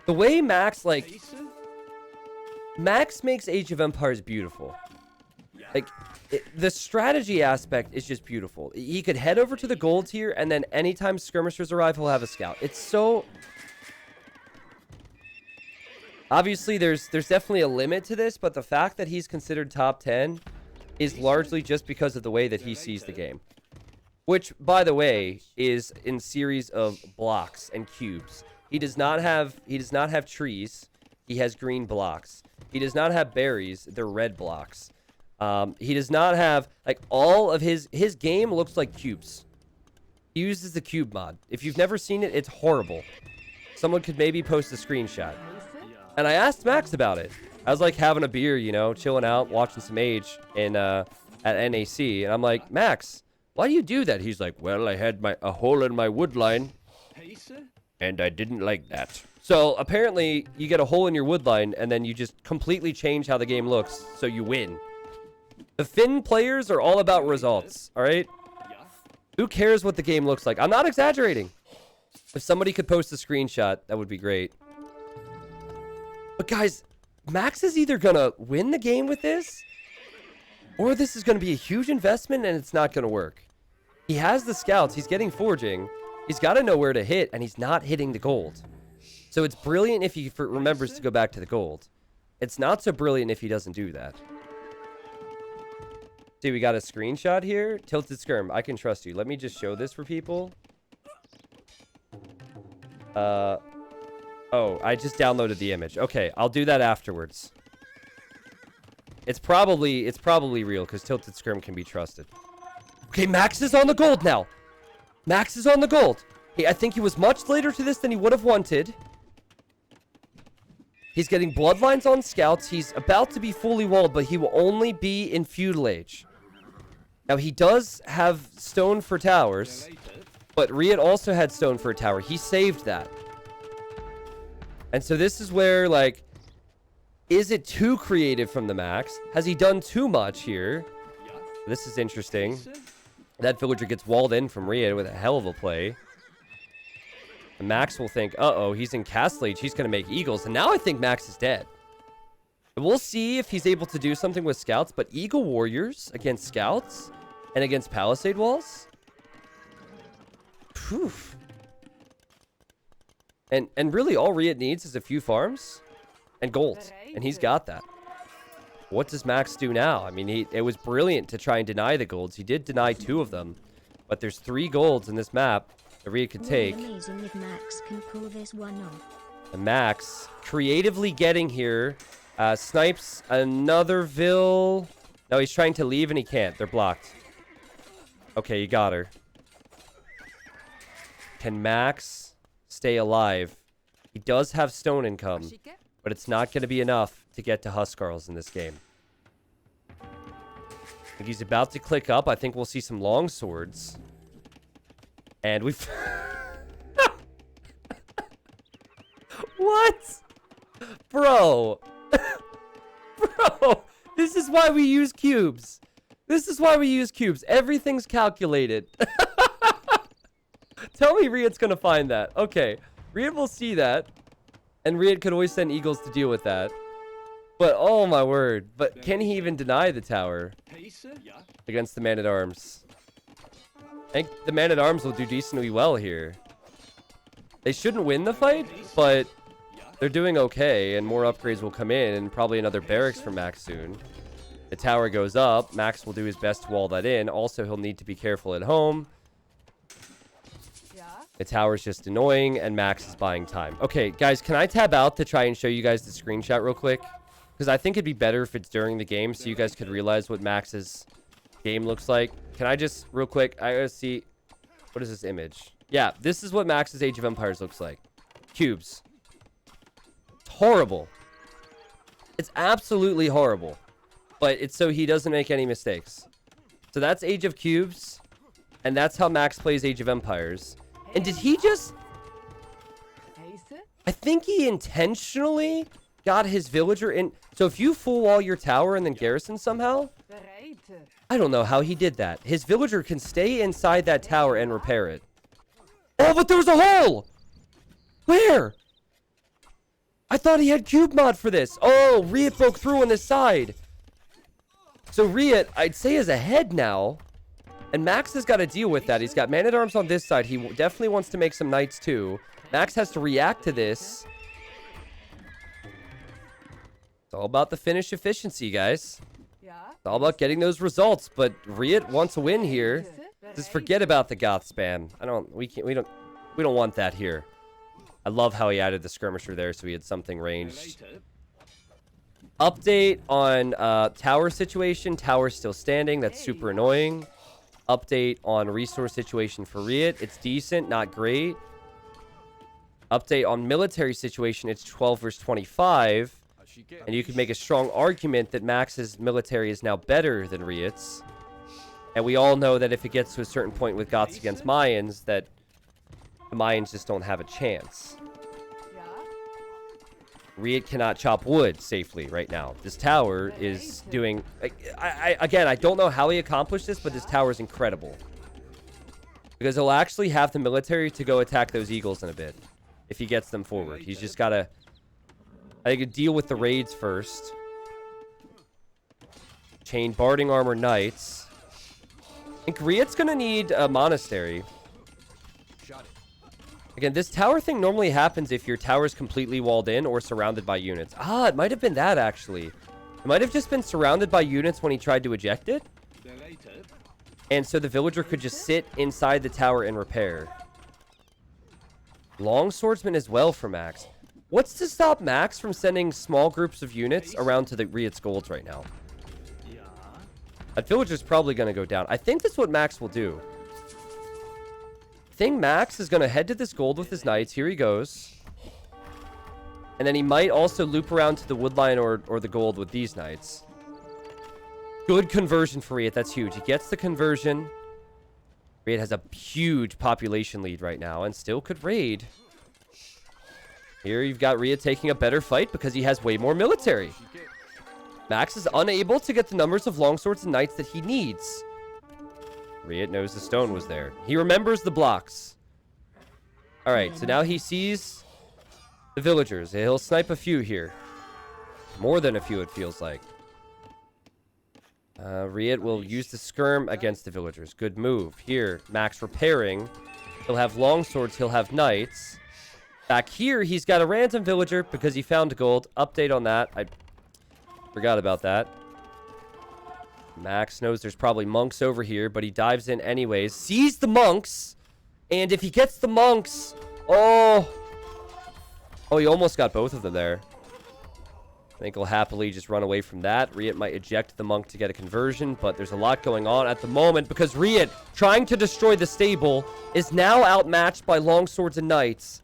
The way Max, like... Max makes Age of Empires beautiful. Like, the strategy aspect is just beautiful. He could head over to the gold tier, and then anytime skirmishers arrive, he'll have a scout. It's so... Obviously, there's definitely a limit to this, but the fact that he's considered top 10 is largely just because of the way that he sees the game. Which, by the way, is in series of blocks and cubes. He does not have trees. He has green blocks. He does not have berries. They're red blocks. He does not have, like, all of his game looks like cubes. He uses the cube mod. If you've never seen it, it's horrible. Someone could maybe post a screenshot. And I asked Max about it. I was like having a beer, you know, chilling out, watching some Age at NAC. And I'm like, Max, why do you do that? He's like, well, I had a hole in my wood line, and I didn't like that. So apparently you get a hole in your wood line, and then you just completely change how the game looks, so you win. The Finn players are all about results, all right? Who cares what the game looks like? I'm not exaggerating. If somebody could post a screenshot, that would be great. But guys, Max is either gonna win the game with this, or this is gonna be a huge investment and it's not gonna work. He has the scouts, he's getting forging, he's got to know where to hit, and he's not hitting the gold. So it's brilliant if he remembers to go back to the gold. It's not so brilliant if he doesn't do that. See, we got a screenshot here. Tilted Skirm, I can trust you. Let me just show this for people. Oh, I just downloaded the image. Okay, I'll do that afterwards. It's probably real because Tilted Skirm can be trusted. Okay, Max is on the gold now. Max is on the gold. Hey, I think he was much later to this than he would have wanted. He's getting bloodlines on scouts. He's about to be fully walled, but he will only be in feudal age. Now, he does have stone for towers, but RiuT also had stone for a tower. He saved that. And so this is where, like, is it too creative from the Max? Has he done too much here? This is interesting. That villager gets walled in from RiuT with a hell of a play. And Max will think, uh-oh, he's in Castle Age. He's going to make Eagles. And now I think Max is dead. We'll see if he's able to do something with Scouts. But Eagle Warriors against Scouts and against Palisade Walls? Phew. And really all RiuT needs is a few farms and gold. And he's got that. What does Max do now? I mean, it was brilliant to try and deny the golds. He did deny 2 of them. But there's 3 golds in this map that RiuT could take. Amazing if Max can pull this one off. And Max creatively getting here. Snipes another Vill. No, he's trying to leave and he can't. They're blocked. Okay, you got her. Can Max stay alive? He does have stone income, but it's not going to be enough to get to Huskarls in this game. I think he's about to click up. I think we'll see some long swords. And we've... What? Bro. Bro. This is why we use cubes. This is why we use cubes. Everything's calculated. Tell me RiuT's going to find that. Okay. RiuT will see that. And RiuT could always send Eagles to deal with that. But, oh my word. But can he even deny the tower against the Man-at-Arms? I think the Man-at-Arms will do decently well here. They shouldn't win the fight, but they're doing okay, and more upgrades will come in, and probably another barracks for Max soon. The tower goes up. Max will do his best to wall that in. Also, he'll need to be careful at home. The tower's just annoying, and Max is buying time. Okay, guys, can I tab out to try and show you guys the screenshot real quick? Because I think it'd be better if it's during the game so you guys could realize what Max's game looks like. Can I just, real quick, I gotta see... What is this image? Yeah, this is what Max's Age of Empires looks like. Cubes. It's horrible. It's absolutely horrible. But it's so he doesn't make any mistakes. So that's Age of Cubes. And that's how Max plays Age of Empires. And did he just... I think he intentionally got his villager in... So if you full wall your tower and then garrison somehow... I don't know how he did that. His villager can stay inside that tower and repair it. Oh, but there was a hole! Where? I thought he had cube mod for this. Oh, RiuT broke through on this side. So RiuT, I'd say, is ahead now. And Max has got to deal with that. He's got Man-at-Arms on this side. He definitely wants to make some knights too. Max has to react to this. It's all about the finish efficiency, guys. It's all about getting those results. But RiuT wants a win here. Just forget about the goth spam. We don't want that here. I love how he added the skirmisher there so he had something ranged. Update on tower situation. Tower's still standing. That's super annoying. Update on resource situation for RiuT. It's decent, not great. Update on military situation. It's 12 versus 25. And you could make a strong argument that Max's military is now better than RiuT's. And we all know that if it gets to a certain point with Goths against Mayans, that the Mayans just don't have a chance. RiuT cannot chop wood safely right now. This tower is doing... Again, I don't know how he accomplished this, but this tower is incredible. Because he'll actually have the military to go attack those eagles in a bit. If he gets them forward. He's just got to, I think, deal with the raids first. Chain barding armor knights. I think RiuT's going to need a monastery. Again, this tower thing normally happens if your tower's completely walled in or surrounded by units. Ah, it might have been that, actually. It might have just been surrounded by units when he tried to eject it. And so the villager could just sit inside the tower and repair. Longswordsman as well for Max. What's to stop Max from sending small groups of units around to the RiuT's golds right now? That villager's probably going to go down. I think that's what Max will do. I think Max is going to head to this gold with his knights. Here he goes. And then he might also loop around to the woodline or the gold with these knights. Good conversion for RiuT. That's huge. He gets the conversion. RiuT has a huge population lead right now and still could raid. Here you've got RiuT taking a better fight because he has way more military. Max is unable to get the numbers of longswords and knights that he needs. RiuT knows the stone was there. He remembers the blocks. Alright, so now he sees the villagers. He'll snipe a few here. More than a few, it feels like. RiuT will use the skirm against the villagers. Good move. Here, Max repairing. He'll have longswords. He'll have knights. Back here, he's got a random villager because he found gold. Update on that. I forgot about that. Max knows there's probably monks over here, but he dives in anyways. Sees the monks. And if he gets the monks... Oh, he almost got both of them there. I think he'll happily just run away from that. RiuT might eject the monk to get a conversion, but there's a lot going on at the moment because RiuT, trying to destroy the stable, is now outmatched by longswords and knights.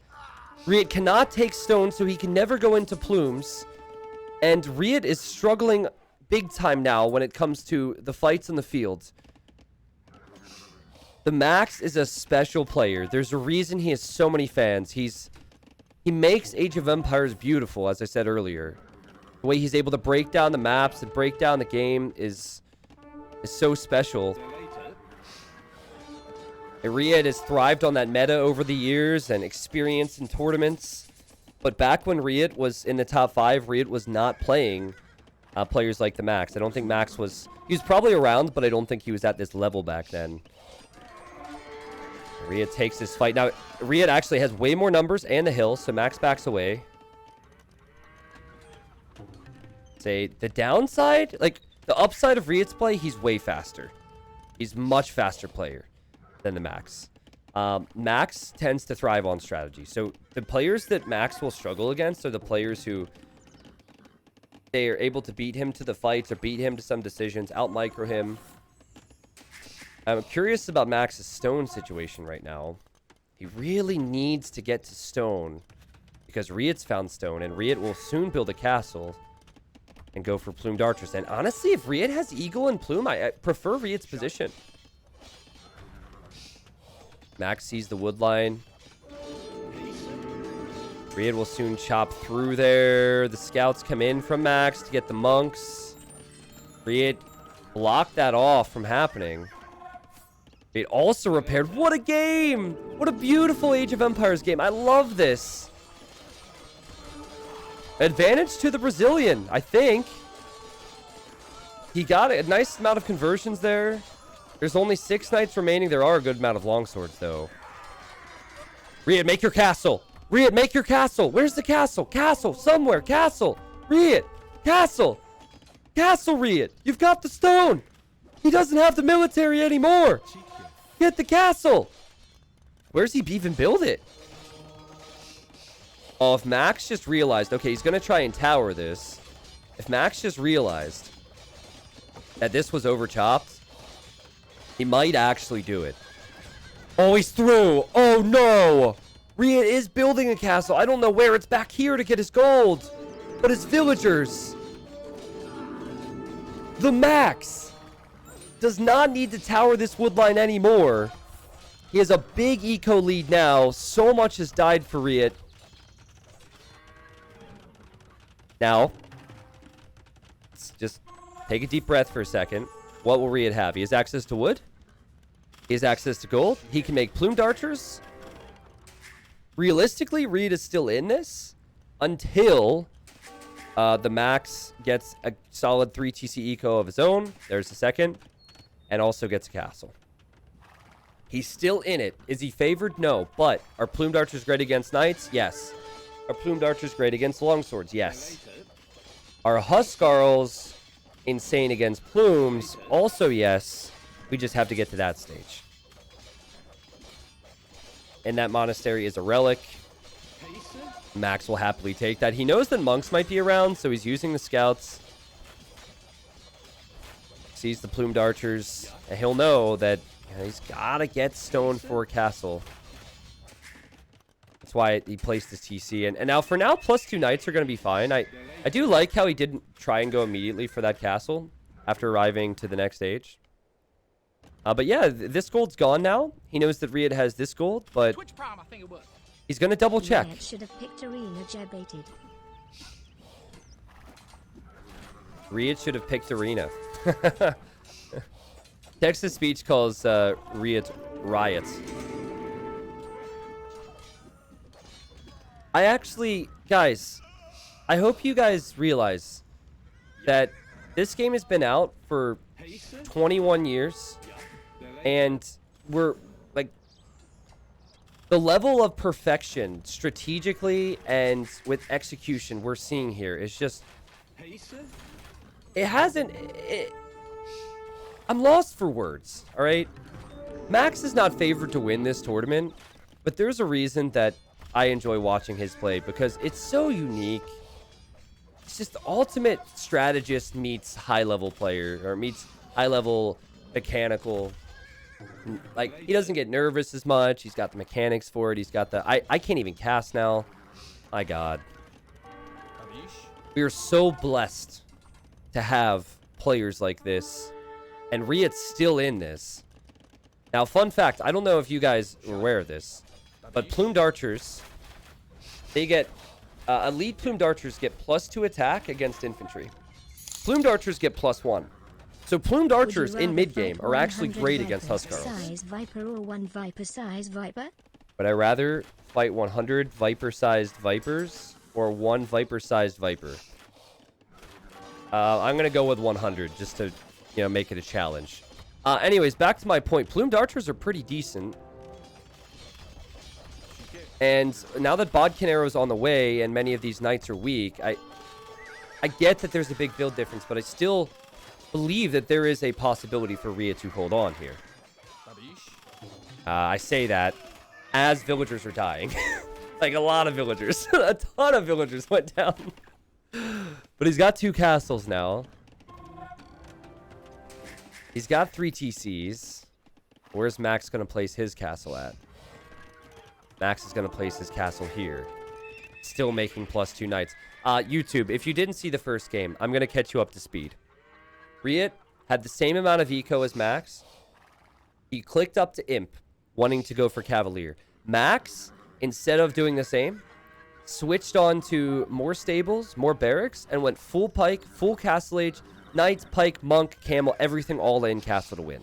RiuT cannot take stone, so he can never go into plumes. And RiuT is struggling big time now when it comes to the fights in the field. TheMax is a special player. There's a reason he has so many fans. He makes Age of Empires beautiful, as I said earlier. The way he's able to break down the maps and break down the game is so special. RiuT has thrived on that meta over the years and experience in tournaments. But back when RiuT was in the top 5, RiuT was not playing players like TheMax. I don't think Max was... He was probably around, but I don't think he was at this level back then. RiuT takes this fight. Now, RiuT actually has way more numbers and the hill, so Max backs away. Say, the downside? Like, the upside of RiuT's play, he's way faster. He's much faster player than TheMax. Max tends to thrive on strategy. So, the players that Max will struggle against are the players who... They are able to beat him to the fights or beat him to some decisions, out-micro him. I'm curious about Max's stone situation right now. He really needs to get to stone because RiuT's found stone, and RiuT will soon build a castle and go for plumed archers. And honestly, if RiuT has eagle and plume, I prefer RiuT's position. Max sees the wood line. RiuT will soon chop through there. The scouts come in from Max to get the monks. RiuT blocked that off from happening. It also repaired. What a game! What a beautiful Age of Empires game. I love this. Advantage to the Brazilian, I think. He got a nice amount of conversions there. There's only 6 knights remaining. There are a good amount of longswords, though. RiuT, make your castle. RiuT, make your castle. Where's the castle? Castle, somewhere. Castle. RiuT, castle. Castle, RiuT. You've got the stone. He doesn't have the military anymore. Get the castle. Where's he even build it? Oh, if Max just realized... Okay, he's going to try and tower this. If Max just realized that this was over-chopped, he might actually do it. Oh, he's through. Oh, no. RiuT is building a castle. I don't know where. It's back here to get his gold. But his villagers. TheMax does not need to tower this woodline anymore. He has a big eco lead now. So much has died for RiuT. Now, let's just take a deep breath for a second. What will RiuT have? He has access to wood? He has access to gold. He can make plumed archers. Realistically, RiuT is still in this until TheMax gets a solid 3 TC eco of his own. There's the second. And also gets a castle. He's still in it. Is he favored? No. But are plumed archers great against knights? Yes. Are plumed archers great against longswords? Yes. Are huskarls insane against plumes? Also yes. We just have to get to that stage. And that monastery is a relic. Max will happily take that. He knows that monks might be around, so he's using the scouts. Sees the plumed archers, and he'll know that he's gotta get stone for a castle. That's why he placed his TC. And now, for now, +2 knights are going to be fine. I do like how he didn't try and go immediately for that castle after arriving to the next stage. But yeah, this gold's gone now. He knows that RiuT has this gold, but he's going to double check. Should have picked arena jebaited. RiuT should have picked arena. Text-to-speech calls RiuT riot. I actually, guys, I hope you guys realize that this game has been out for 21 years, and we're, like, the level of perfection strategically and with execution we're seeing here is just, it hasn't, I'm lost for words, all right? Max is not favored to win this tournament, but there's a reason that I enjoy watching his play because it's so unique. It's just the ultimate strategist meets high-level player, or meets high-level mechanical. Like, he doesn't get nervous as much. He's got the mechanics for it. He's got the... I can't even cast now. My God. We are so blessed to have players like this. And RiuT's still in this. Now, fun fact. I don't know if you guys are aware of this. But plumed archers, they get... elite plumed archers get +2 attack against infantry. Plumed archers get +1. So plumed archers in mid-game are actually great against huskarls. Viper or 1 viper-sized viper? Would I rather fight 100 viper-sized vipers or 1 viper-sized viper? I'm going to go with 100 just to, you know, make it a challenge. Anyways, back to my point. Plumed archers are pretty decent. And now that Bodkin Arrow's on the way and many of these knights are weak, I get that there's a big build difference, but I still believe that there is a possibility for RiuT to hold on here. I say that as villagers are dying. Like a lot of villagers. A ton of villagers went down. But he's got 2 castles now. He's got 3 TCs. Where's Max going to place his castle at? Max is going to place his castle here. Still making +2 knights. YouTube, if you didn't see the first game, I'm going to catch you up to speed. RiuT had the same amount of eco as Max. He clicked up to Imp, wanting to go for Cavalier. Max, instead of doing the same, switched on to more stables, more barracks, and went full pike, full castle age, knight, pike, monk, camel, everything all in castle to win.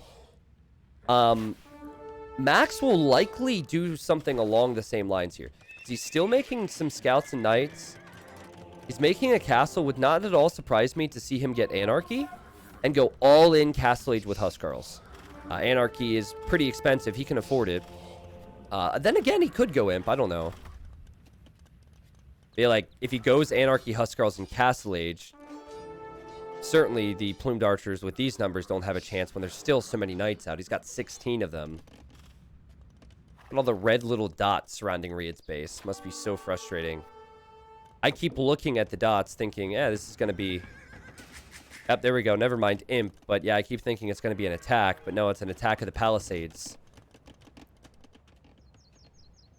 Max will likely do something along the same lines here. He's still making some scouts and knights. He's making a castle. Would not at all surprise me to see him get Anarchy and go all in castle age with huskarls. Anarchy is pretty expensive. He can afford it. Then again, he could go Imp. I don't know. Be like, if he goes Anarchy, huskarls, and castle age, certainly the plumed archers with these numbers don't have a chance when there's still so many knights out. He's got 16 of them. And all the red little dots surrounding RiuT's base. Must be so frustrating. I keep looking at the dots thinking, yeah, this is going to be... Yep, there we go. Never mind Imp. But yeah, I keep thinking it's going to be an attack. But no, it's an attack of the Palisades.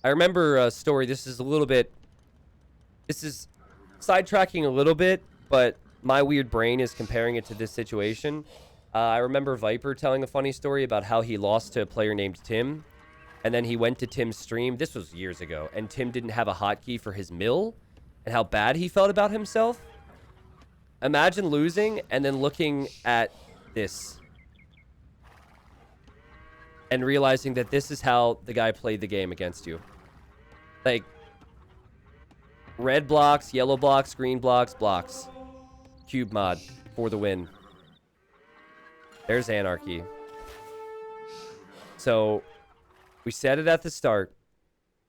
I remember a story. This is a little bit... This is sidetracking a little bit. But my weird brain is comparing it to this situation. I remember Viper telling a funny story about how he lost to a player named Tim. And then he went to Tim's stream. This was years ago. And Tim didn't have a hotkey for his mill. And how bad he felt about himself. Imagine losing and then looking at this. and realizing that this is how the guy played the game against you. Like, red blocks, yellow blocks, green blocks, blocks. Cube mod for the win. There's Anarchy. So, we said it at the start.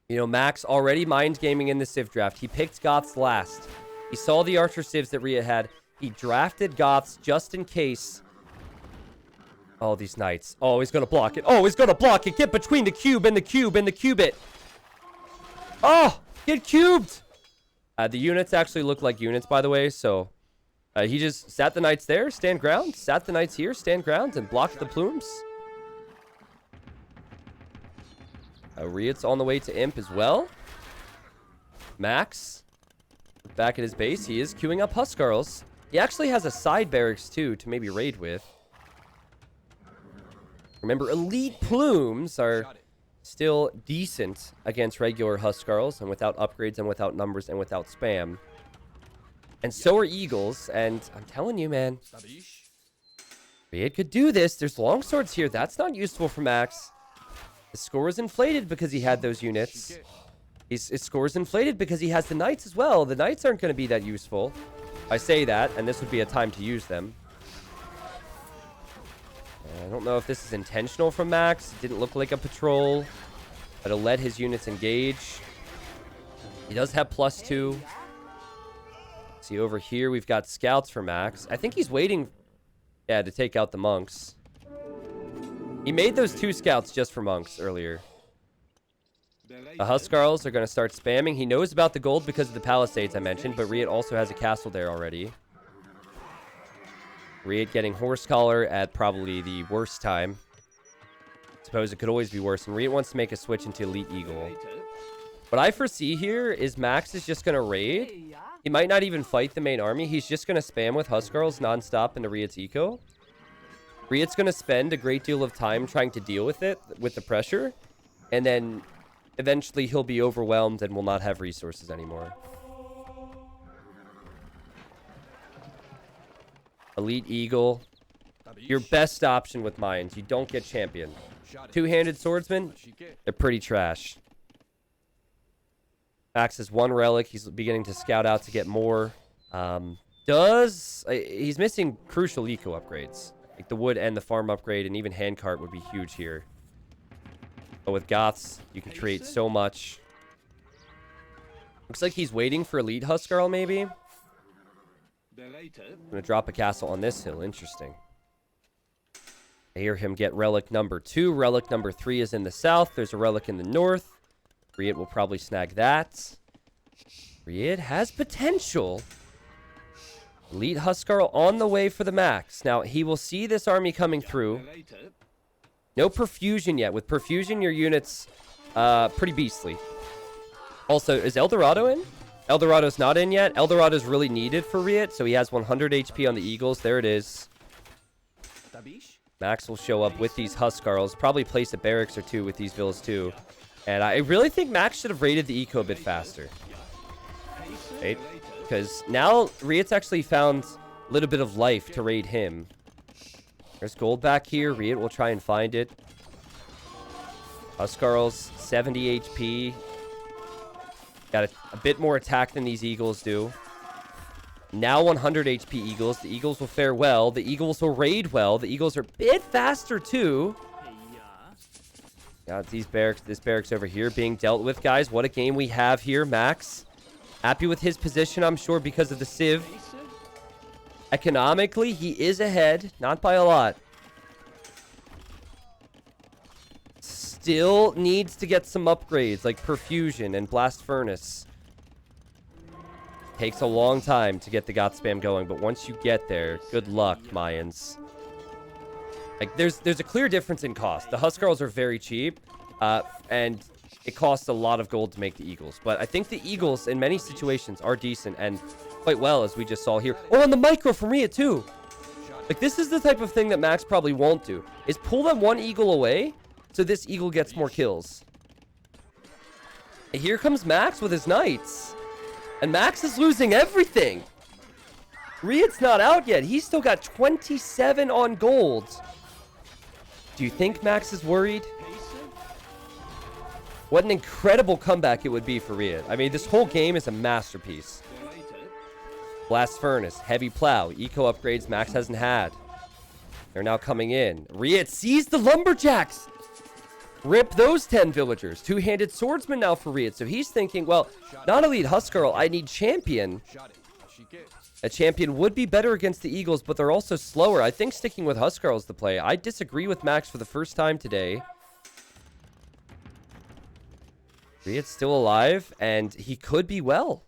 You know, Max already mind gaming in the Civ draft. He picked Goths last. He saw the Archer Civs that RiuT had. He drafted Goths just in case. Oh, these Knights. Oh, he's going to block it. Oh, he's going to block it. Get between the cube and the cube and the cubit. Oh, get cubed. The units actually look like units, by the way. So, he just sat the Knights there, stand ground. Sat the Knights here, stand ground, and blocked the plumes. RiuT's on the way to Imp as well. Max, back at his base. He is queuing up Huskarls. He actually has a side barracks, too, to maybe raid with. Remember, elite plumes are still decent against regular Huskarls, and without upgrades, and without numbers, and without spam. And so are Eagles, and I'm telling you, man, RiuT could do this. There's longswords here. That's not useful for Max. His score is inflated because he had those units. His score is inflated because he has the Knights as well. The Knights aren't going to be that useful. I say that, and this would be a time to use them. I don't know if this is intentional from Max. It didn't look like a patrol. But it'll let his units engage. He does have +2. See, over here, we've got scouts for Max. I think he's waiting, yeah, to take out the monks. He made those 2 scouts just for monks earlier. The Huskarls are going to start spamming. He knows about the gold because of the palisades I mentioned, but RiuT also has a castle there already. RiuT getting horse collar at probably the worst time. Suppose it could always be worse, and RiuT wants to make a switch into Elite Eagle. What I foresee here is Max is just going to raid. He might not even fight the main army. He's just going to spam with Huskarls nonstop into RiuT's eco. RiuT's going to spend a great deal of time trying to deal with it, with the pressure. And then eventually he'll be overwhelmed and will not have resources anymore. Elite Eagle. Your best option with mines. You don't get championed. Two-handed swordsman, they're pretty trash. Max has 1 relic. He's beginning to scout out to get more. He's missing crucial eco upgrades. Like the wood and the farm upgrade, and even handcart would be huge here. But with Goths, you can create so much. Looks like he's waiting for Elite Huskarl, maybe. Gonna drop a castle on this hill. Interesting. I hear him get relic number 2. Relic number 3 is in the south. There's a relic in the north. RiuT will probably snag that. RiuT has potential. Elite Huskarl on the way for the max. Now, he will see this army coming through. No perfusion yet. With perfusion, your unit's pretty beastly. Also, is Eldorado in? Eldorado's not in yet. Eldorado's really needed for RiuT, so he has 100 HP on the Eagles. There it is. Max will show up with these Huskarls. Probably place a barracks or 2 with these villas too. And I really think Max should have raided the eco a bit faster. Right? Because now RiuT's actually found a little bit of life to raid him. There's gold back here. RiuT will try and find it. Huskarls, 70 HP. Got a bit more attack than these Eagles do. Now 100 HP Eagles. The Eagles will fare well. The Eagles will raid well. The Eagles are a bit faster too. Got these barracks, this barracks over here being dealt with, guys. What a game we have here. Max, happy with his position, I'm sure, because of the Civ. Economically, he is ahead. Not by a lot. Still needs to get some upgrades, like Perfusion and Blast Furnace. Takes a long time to get the Goth spam going, but once you get there, good luck, Mayans. Like, there's a clear difference in cost. The Huskarls are very cheap, and it costs a lot of gold to make the Eagles. But I think the Eagles, in many situations, are decent and quite well, as we just saw here. Oh, and the micro from RiuT, too! Like, this is the type of thing that Max probably won't do, is pull that 1 Eagle away, so this Eagle gets more kills. And here comes Max with his Knights. And Max is losing everything! RiuT's not out yet. He's still got 27 on gold. Do you think Max is worried? What an incredible comeback it would be for RiuT. I mean, this whole game is a masterpiece. Blast Furnace, Heavy Plow, Eco upgrades Max hasn't had. They're now coming in. RiuT sees the Lumberjacks! Rip those 10 villagers. Two-handed swordsman now for RiuT. So he's thinking, well, not Elite Huskarl, I need Champion. A Champion would be better against the Eagles, but they're also slower. I think sticking with Huskarl is the play. I disagree with Max for the first time today. RiuT's still alive, and he could be well.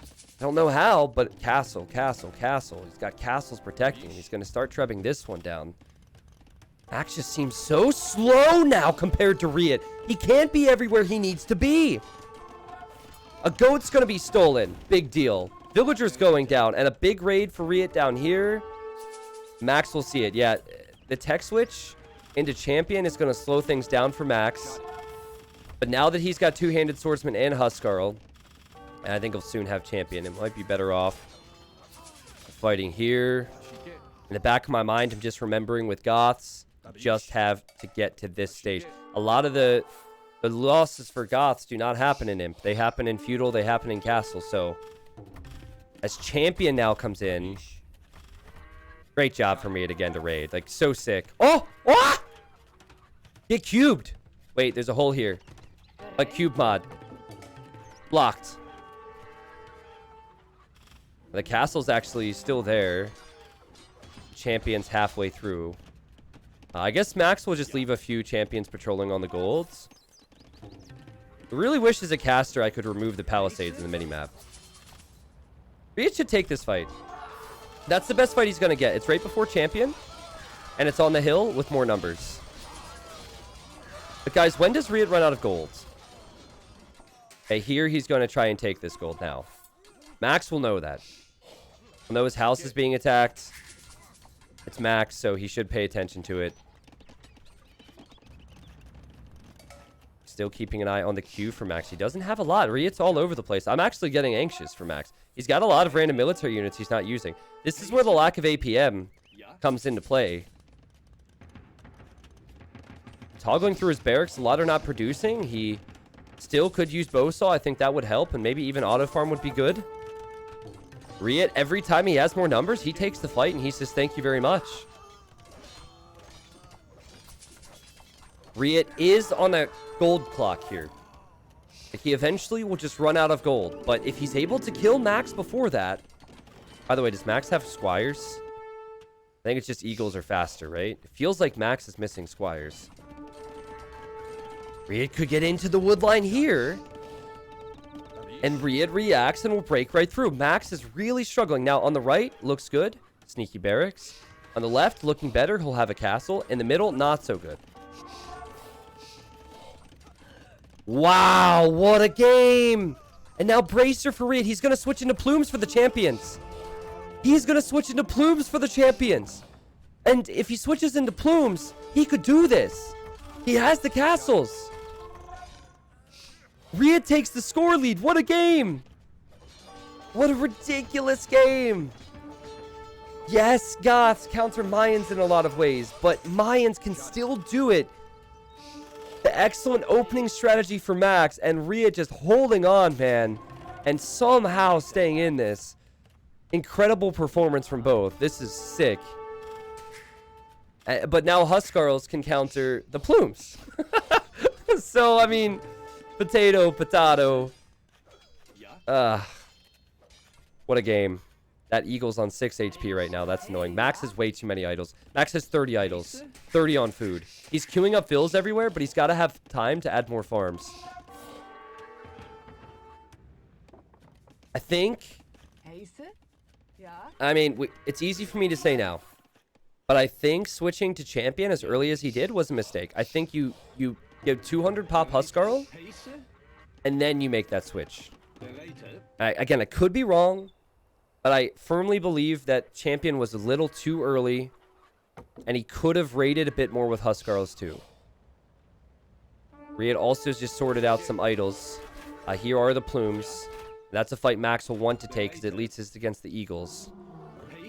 I don't know how, but castle. He's got castles protecting him. He's going to start trebbing this one down. Max just seems so slow now compared to RiuT. He can't be everywhere he needs to be. A goat's going to be stolen. Big deal. Villagers going down, and a big raid for RiuT down here. Max will see it. Yeah, the tech switch into Champion is going to slow things down for Max. But now that he's got two-handed swordsman and Huskarl, and I think he'll soon have Champion, it might be better off fighting here. In the back of my mind, I'm just remembering with Goths, just have to get to this stage. A lot of the losses for Goths do not happen in Imp. They happen in Feudal, they happen in Castle. So, as Champion now comes in, great job for me again to raid. Like, so sick. Oh! Oh! Get cubed! Wait, there's a hole here. A cube mod. Blocked. The castle's actually still there. Champion's halfway through. I guess Max will just leave a few champions patrolling on the golds. I really wish as a caster I could remove the palisades in the minimap. RiuT should take this fight. That's the best fight he's going to get. It's right before Champion. And it's on the hill with more numbers. But guys, when does RiuT run out of gold? Okay, here he's going to try and take this gold now. Max will know that. He'll know his house is being attacked. It's Max, so he should pay attention to it. Still keeping an eye on the queue for Max. He doesn't have a lot. RiuT's all over the place. I'm actually getting anxious for Max. He's got a lot of random military units he's not using. This is where the lack of APM comes into play. Toggling through his barracks, a lot are not producing. He still could use Bowsaw. I think that would help, and maybe even Auto Farm would be good. RiuT, every time he has more numbers, he takes the fight, and he says, thank you very much. RiuT is on a gold clock here. He eventually will just run out of gold, but if he's able to kill Max before that... By the way, does Max have Squires? I think it's just Eagles are faster, right? It feels like Max is missing Squires. RiuT could get into the wood line here. And RiuT reacts and will break right through. Max is really struggling. Now, on the right, looks good. Sneaky barracks. On the left, looking better. He'll have a castle. In the middle, not so good. Wow, what a game! And now Bracer for RiuT. He's going to switch into Plumes for the champions. He's going to switch into Plumes for the champions. And if he switches into Plumes, he could do this. He has the castles. RiuT takes the score lead. What a game! What a ridiculous game! Yes, Goths counter Mayans in a lot of ways, but Mayans can still do it. The excellent opening strategy for Max, and RiuT just holding on, man, and somehow staying in this. Incredible performance from both. This is sick. But now Huskarls can counter the Plumes. So, I mean... Potato, potato. What a game. That Eagle's on 6 HP right now. That's annoying. Max has way too many idols. Max has 30 idols. 30 on food. He's queuing up fills everywhere, but he's got to have time to add more farms. I think... I mean, it's easy for me to say now. But I think switching to Champion as early as he did was a mistake. I think you have 200 pop Huskarl, and then you make that switch. Again, I could be wrong, but I firmly believe that Champion was a little too early, and he could have raided a bit more with Huskarls too. RiuT also just sorted out some idols. Here are the Plumes. That's a fight Max will want to take because it leads us against the Eagles.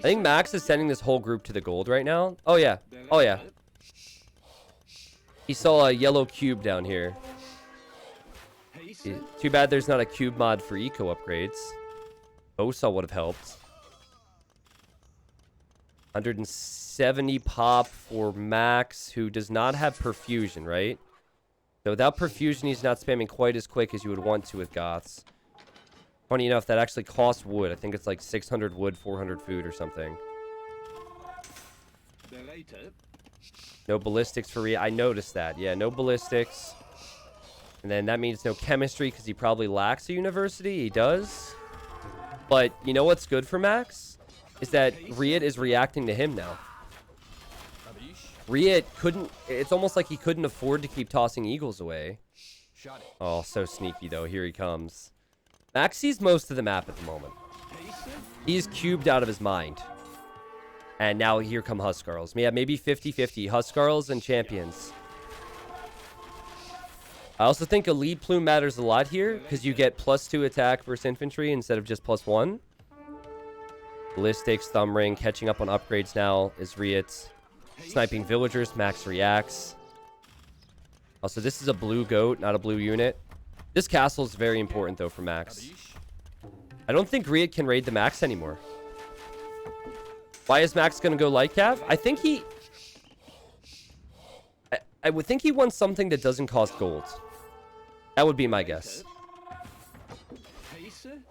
I think Max is sending this whole group to the gold right now. Oh, yeah. Oh, yeah. He saw a yellow cube down here. Too bad there's not a cube mod for eco upgrades. Bosa would have helped. 170 pop for Max, who does not have perfusion, right? So without perfusion, he's not spamming quite as quick as you would want to with Goths. Funny enough, that actually costs wood. I think it's like 600 wood, 400 food or something. No ballistics for Rhea. I noticed that. Yeah, no ballistics. And then that means no chemistry because he probably lacks a university. He does. But you know what's good for Max? Is that RiuT is reacting to him now. RiuT couldn't... It's almost like he couldn't afford to keep tossing eagles away. Oh, so sneaky, though. Here he comes. Max sees most of the map at the moment. He's cubed out of his mind. And now here come Huskarls. Yeah, maybe 50-50. Huskarls and champions. I also think Elite Plume matters a lot here, because you get +2 attack versus infantry instead of just +1. Ballistics, Thumb Ring, catching up on upgrades now is RiuT. Sniping villagers, Max reacts. Also, this is a blue goat, not a blue unit. This castle is very important, though, for Max. I don't think RiuT can raid the Max anymore. Why is Max going to go light cav? I think he... I would think he wants something that doesn't cost gold. That would be my guess.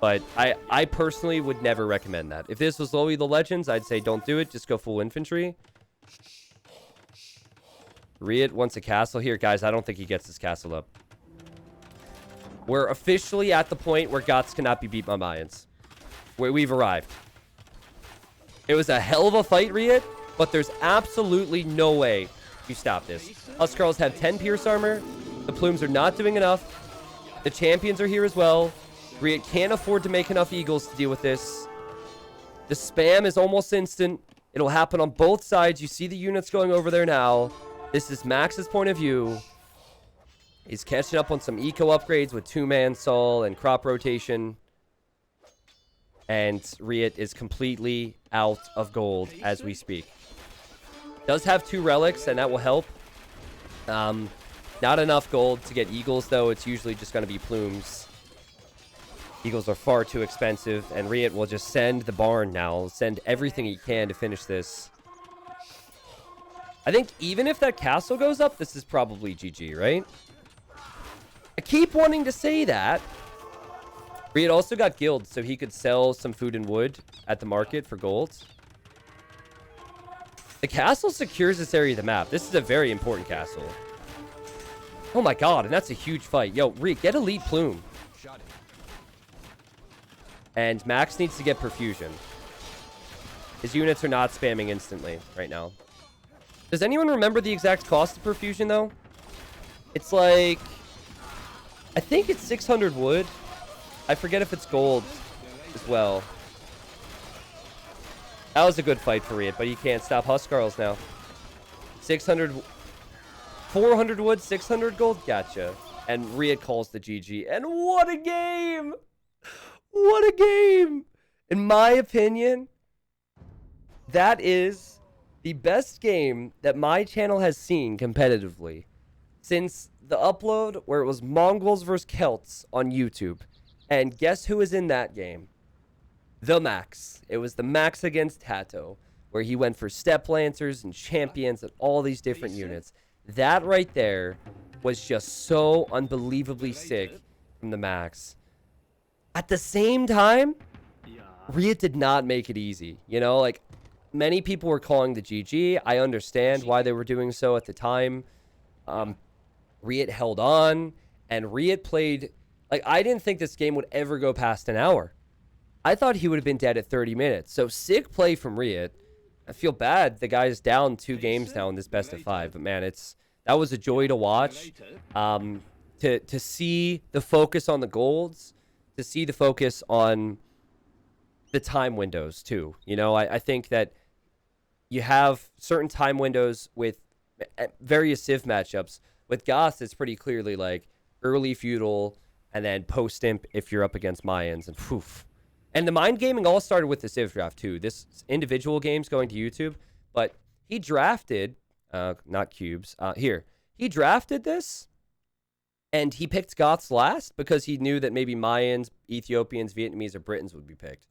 But I personally would never recommend that. If this was Lowy the Legends, I'd say don't do it. Just go full infantry. RiuT wants a castle here. Guys, I don't think he gets this castle up. We're officially at the point where Goths cannot be beat by Mayans. We've arrived. It was a hell of a fight, RiuT, but there's absolutely no way you stop this. Huskarls have 10 pierce armor. The plumes are not doing enough. The champions are here as well. RiuT can't afford to make enough eagles to deal with this. The spam is almost instant. It'll happen on both sides. You see the units going over there now. This is Max's point of view. He's catching up on some eco upgrades with 2-man Sol and crop rotation. And RiuT is completely out of gold as we speak. Does have 2 relics, and that will help. Not enough gold to get eagles, though. It's usually just going to be plumes. Eagles are far too expensive, and RiuT will just send the barn now. Send everything he can to finish this. I think even if that castle goes up, this is probably GG, right? I keep wanting to say that. RiuT also got guild, so he could sell some food and wood at the market for gold. The castle secures this area of the map. This is a very important castle. Oh my god, and that's a huge fight. Yo, RiuT, get Elite Plume. And Max needs to get perfusion. His units are not spamming instantly right now. Does anyone remember the exact cost of perfusion, though? It's like... I think it's 600 wood. I forget if it's gold as well. That was a good fight for RiuT, but you can't stop Huskarls now. 600... 400 wood, 600 gold? Gotcha. And RiuT calls the GG. And what a game! What a game! In my opinion, that is the best game that my channel has seen competitively since the upload where it was Mongols versus Celts on YouTube. And guess who was in that game? TheMax. It was TheMax against Tato, where he went for Step Lancers and Champions and all these different units. That right there was just so unbelievably sick from TheMax. At the same time, RiuT did not make it easy. You know, like, many people were calling the GG. I understand why they were doing so at the time. RiuT held on, and RiuT played... Like, I didn't think this game would ever go past an hour. I thought he would have been dead at 30 minutes. So, sick play from RiuT. I feel bad the guy's down 2 games now in this best of 5. But, man, that was a joy to watch. To see the focus on the golds, to see the focus on the time windows, too. You know, I think that you have certain time windows with various Civ matchups. With Goths, it's pretty clearly, like, early feudal... And then post-imp if you're up against Mayans. And poof. And the mind gaming all started with the Civ draft, too. This individual game's going to YouTube. But he drafted not cubes. Here. He drafted this, and he picked Goths last because he knew that maybe Mayans, Ethiopians, Vietnamese, or Britons would be picked.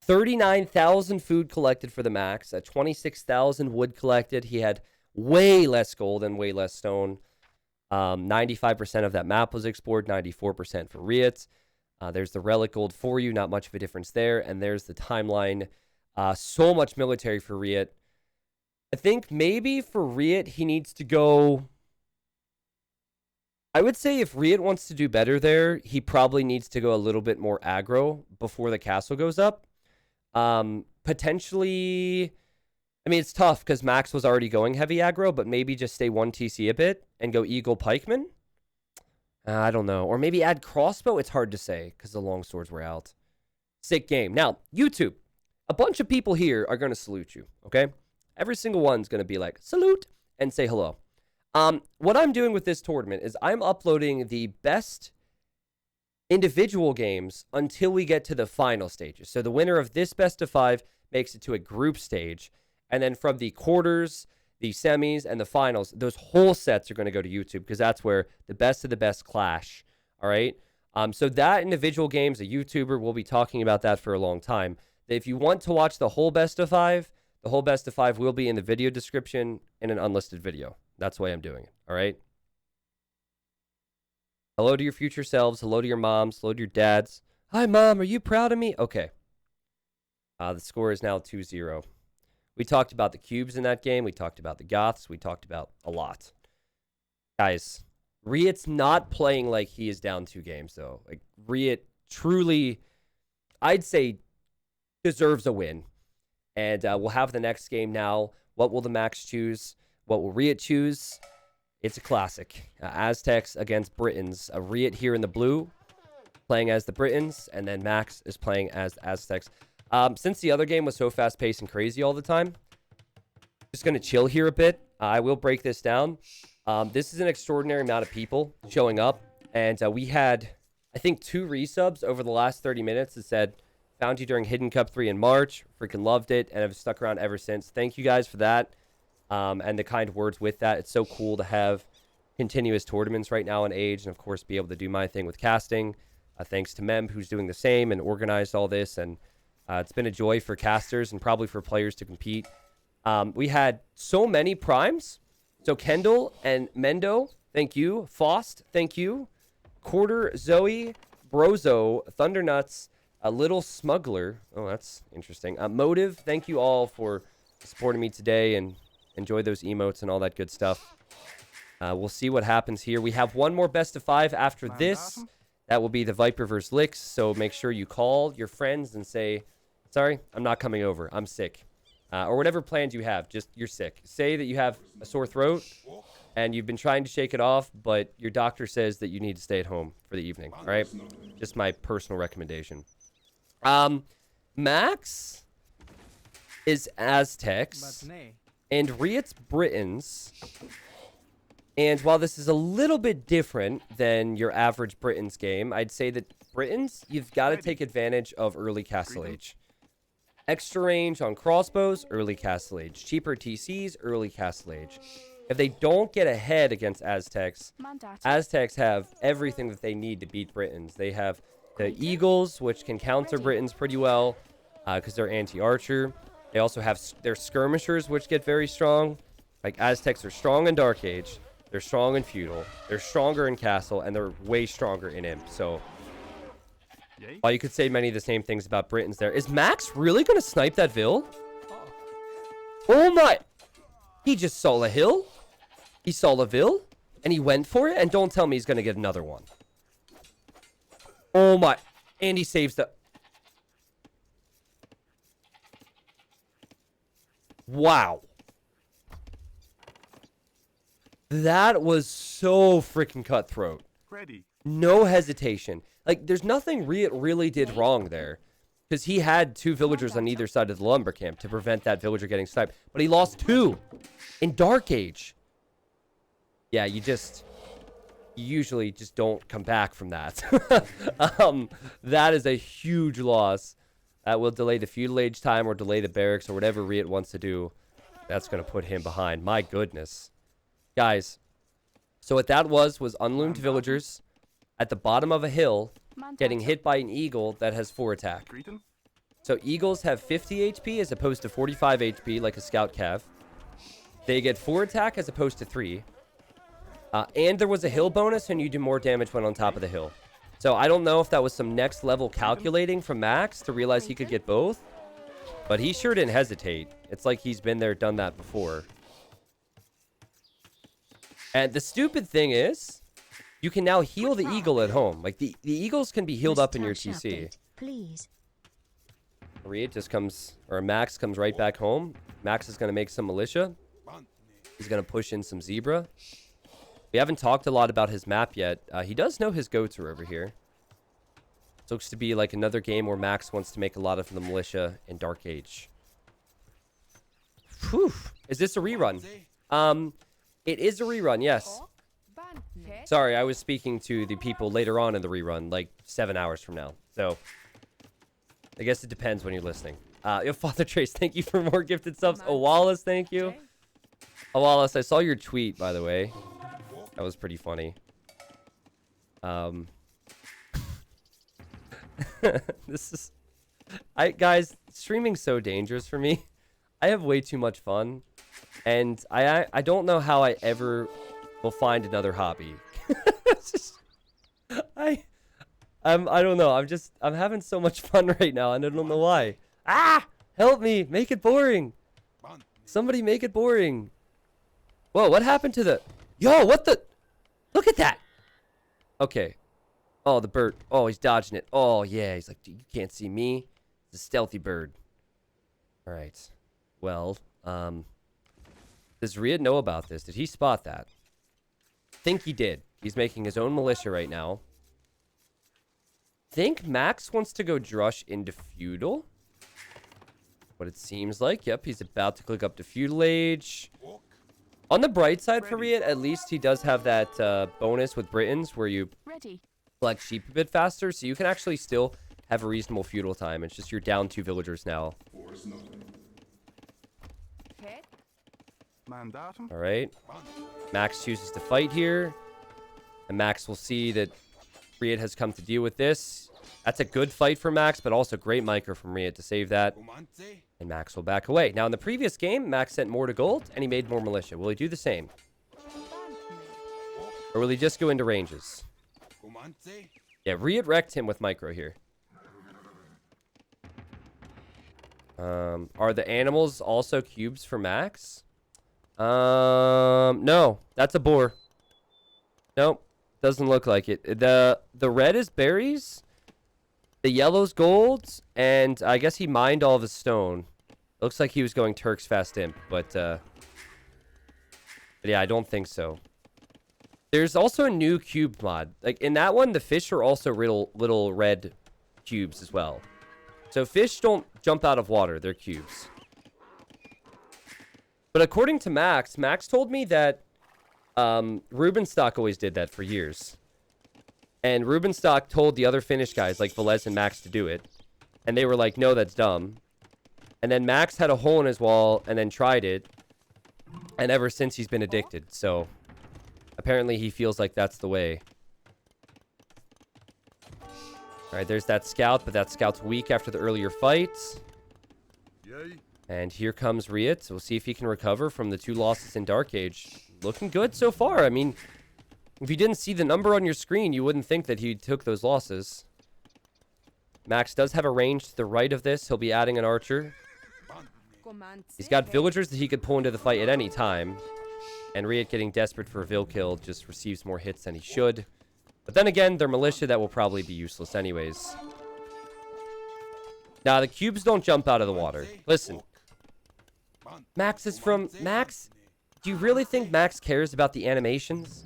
39,000 food collected for the max. 26,000 wood collected. He had way less gold and way less stone. 95% of that map was explored. 94% for RiuT. There's the relic gold for you. Not much of a difference there. And there's the timeline. So much military for RiuT. I think maybe for RiuT, he needs to go... I would say if RiuT wants to do better there, he probably needs to go a little bit more aggro before the castle goes up. Potentially... I mean, it's tough because Max was already going heavy aggro, but maybe just stay 1 TC a bit and go Eagle Pikeman. I don't know. Or maybe add crossbow. It's hard to say because the long swords were out. Sick game. Now, YouTube. A bunch of people here are going to salute you, okay? Every single one's going to be like, salute, and say hello. What I'm doing with this tournament is I'm uploading the best individual games until we get to the final stages. So the winner of this best of 5 makes it to a group stage. And then from the quarters, the semis, and the finals, those whole sets are going to go to YouTube because that's where the best of the best clash. All right. So that individual game's a YouTuber. We'll be talking about that for a long time. If you want to watch the whole best of 5, the whole best of 5 will be in the video description in an unlisted video. That's the way I'm doing it. All right. Hello to your future selves. Hello to your moms. Hello to your dads. Hi, Mom. Are you proud of me? Okay. The score is now 2-0. We talked about the cubes in that game. We talked about the Goths. We talked about a lot. Guys, RiuT's not playing like he is down 2 games, though. Like, RiuT truly, I'd say, deserves a win. And we'll have the next game now. What will TheMax choose? What will RiuT choose? It's a classic. Aztecs against Britons. RiuT here in the blue, playing as the Britons, and then Max is playing as Aztecs. Since the other game was so fast-paced and crazy all the time, just going to chill here a bit. I will break this down. This is an extraordinary amount of people showing up, and we had, I think, 2 resubs over the last 30 minutes that said, found you during Hidden Cup 3 in March, freaking loved it, and have stuck around ever since. Thank you guys for that, and the kind words with that. It's so cool to have continuous tournaments right now in Age, and of course be able to do my thing with casting. Thanks to Mem, who's doing the same and organized all this, and it's been a joy for casters and probably for players to compete. We had so many primes. So Kendall and Mendo, thank you. Faust, thank you. Quarter, Zoe, Brozo, Thundernuts, a Little Smuggler. Oh, that's interesting. Motive, thank you all for supporting me today and enjoy those emotes and all that good stuff. We'll see what happens here. We have one more best of 5 after this. That will be the Viper vs. Licks. So make sure you call your friends and say, sorry, I'm not coming over. I'm sick. Or whatever plans you have. Just, you're sick. Say that you have a sore throat and you've been trying to shake it off, but your doctor says that you need to stay at home for the evening. All right? Just my personal recommendation. Max is Aztecs and RiuT's Britons. And while this is a little bit different than your average Britons game, I'd say that Britons, you've got to take advantage of early Castle Age. Extra range on crossbows, early Castle Age. Cheaper TCs, early Castle Age. If they don't get ahead against Aztecs, Aztecs have everything that they need to beat Britons. They have the Eagles, which can counter Britons pretty well because they're anti-archer. They also have their skirmishers, which get very strong. Like, Aztecs are strong in Dark Age. They're strong in Feudal. They're stronger in Castle, and they're way stronger in Imp. So, while you could say many of the same things about Britons there. Is Max really going to snipe that Vil? Oh my! He just saw a hill. He saw a Vil, and he went for it. And don't tell me he's going to get another one. Oh my! And he saves the... Wow. That was so freaking cutthroat. No hesitation. Like, there's nothing RiuT really did wrong there. Because he had 2 villagers on either side of the lumber camp to prevent that villager getting sniped. But he lost 2 in Dark Age. Yeah, you usually just don't come back from that. That is a huge loss. That will delay the feudal age time or delay the barracks or whatever RiuT wants to do. That's going to put him behind. My goodness. Guys, so what that was unloomed villagers at the bottom of a hill getting hit by an eagle that has 4 attack. So eagles have 50 HP as opposed to 45 HP like a scout cav. They get 4 attack as opposed to 3. And there was a hill bonus and you do more damage when on top of the hill. So I don't know if that was some next level calculating from Max to realize he could get both. But he sure didn't hesitate. It's like he's been there, done that before. And the stupid thing is, you can now heal the eagle at home. Like, the eagles can be healed up in your TC. Please. RiuT just comes, or Max comes right back home. Max is going to make some militia. He's going to push in some zebra. We haven't talked a lot about his map yet. He does know his goats are over here. It looks to be like another game where Max wants to make a lot of the militia in Dark Age. Whew. Is this a rerun? It is a rerun, yes. Sorry, I was speaking to the people later on in the rerun, like 7 hours from now. So, I guess it depends when you're listening. Yo, Father Trace, thank you for more gifted subs. Wallace, thank you. Wallace, I saw your tweet, by the way. That was pretty funny. This is... guys, streaming's so dangerous for me. I have way too much fun. And I don't know how I ever will find another hobby. I don't know. I'm having so much fun right now, and I don't know why. Ah! Help me! Make it boring! Somebody make it boring! Whoa, what happened to the... Yo, what the... Look at that! Okay. Oh, the bird. Oh, he's dodging it. Oh, yeah. He's like, you can't see me. It's a stealthy bird. Alright. Well, does RiuT know about this? Did he spot that? Think he did. He's making his own militia right now. Think Max wants to go Drush into Feudal? What it seems like. Yep, he's about to click up to Feudal Age. On the bright side for RiuT, at least he does have that bonus with Britons where you collect sheep a bit faster, so you can actually still have a reasonable feudal time. It's just you're down 2 villagers now. Alright. Max chooses to fight here. And Max will see that RiuT has come to deal with this. That's a good fight for Max, but also great micro from RiuT to save that. And Max will back away. Now, in the previous game, Max sent more to gold, and he made more militia. Will he do the same? Or will he just go into ranges? Yeah, RiuT wrecked him with micro here. Are the animals also cubes for Max? No. That's a boar. Nope. Doesn't look like it. The red is berries. The yellow's gold. And I guess he mined all of his stone. Looks like he was going Turk's Fast Imp. But yeah, I don't think so. There's also a new cube mod. Like, in that one, the fish are also little red cubes as well. So fish don't jump out of water. They're cubes. But according to Max, Max told me that Rubenstock always did that for years. And Rubenstock told the other Finnish guys, like Velez and Max, to do it. And they were like, no, that's dumb. And then Max had a hole in his wall and then tried it. And ever since, he's been addicted. So apparently he feels like that's the way. All right, there's that scout, but that scout's weak after the earlier fight. And here comes RiuT. We'll see if he can recover from the 2 losses in Dark Age. Looking good so far. I mean, if you didn't see the number on your screen, you wouldn't think that he took those losses. Max does have a range to the right of this. He'll be adding an archer. He's got villagers that he could pull into the fight at any time. And RiuT, getting desperate for a Vil kill, just receives more hits than he should. But then again, they're militia that will probably be useless anyways. Now, the cubes don't jump out of the water. Listen. Max is from... Max? Do you really think Max cares about the animations?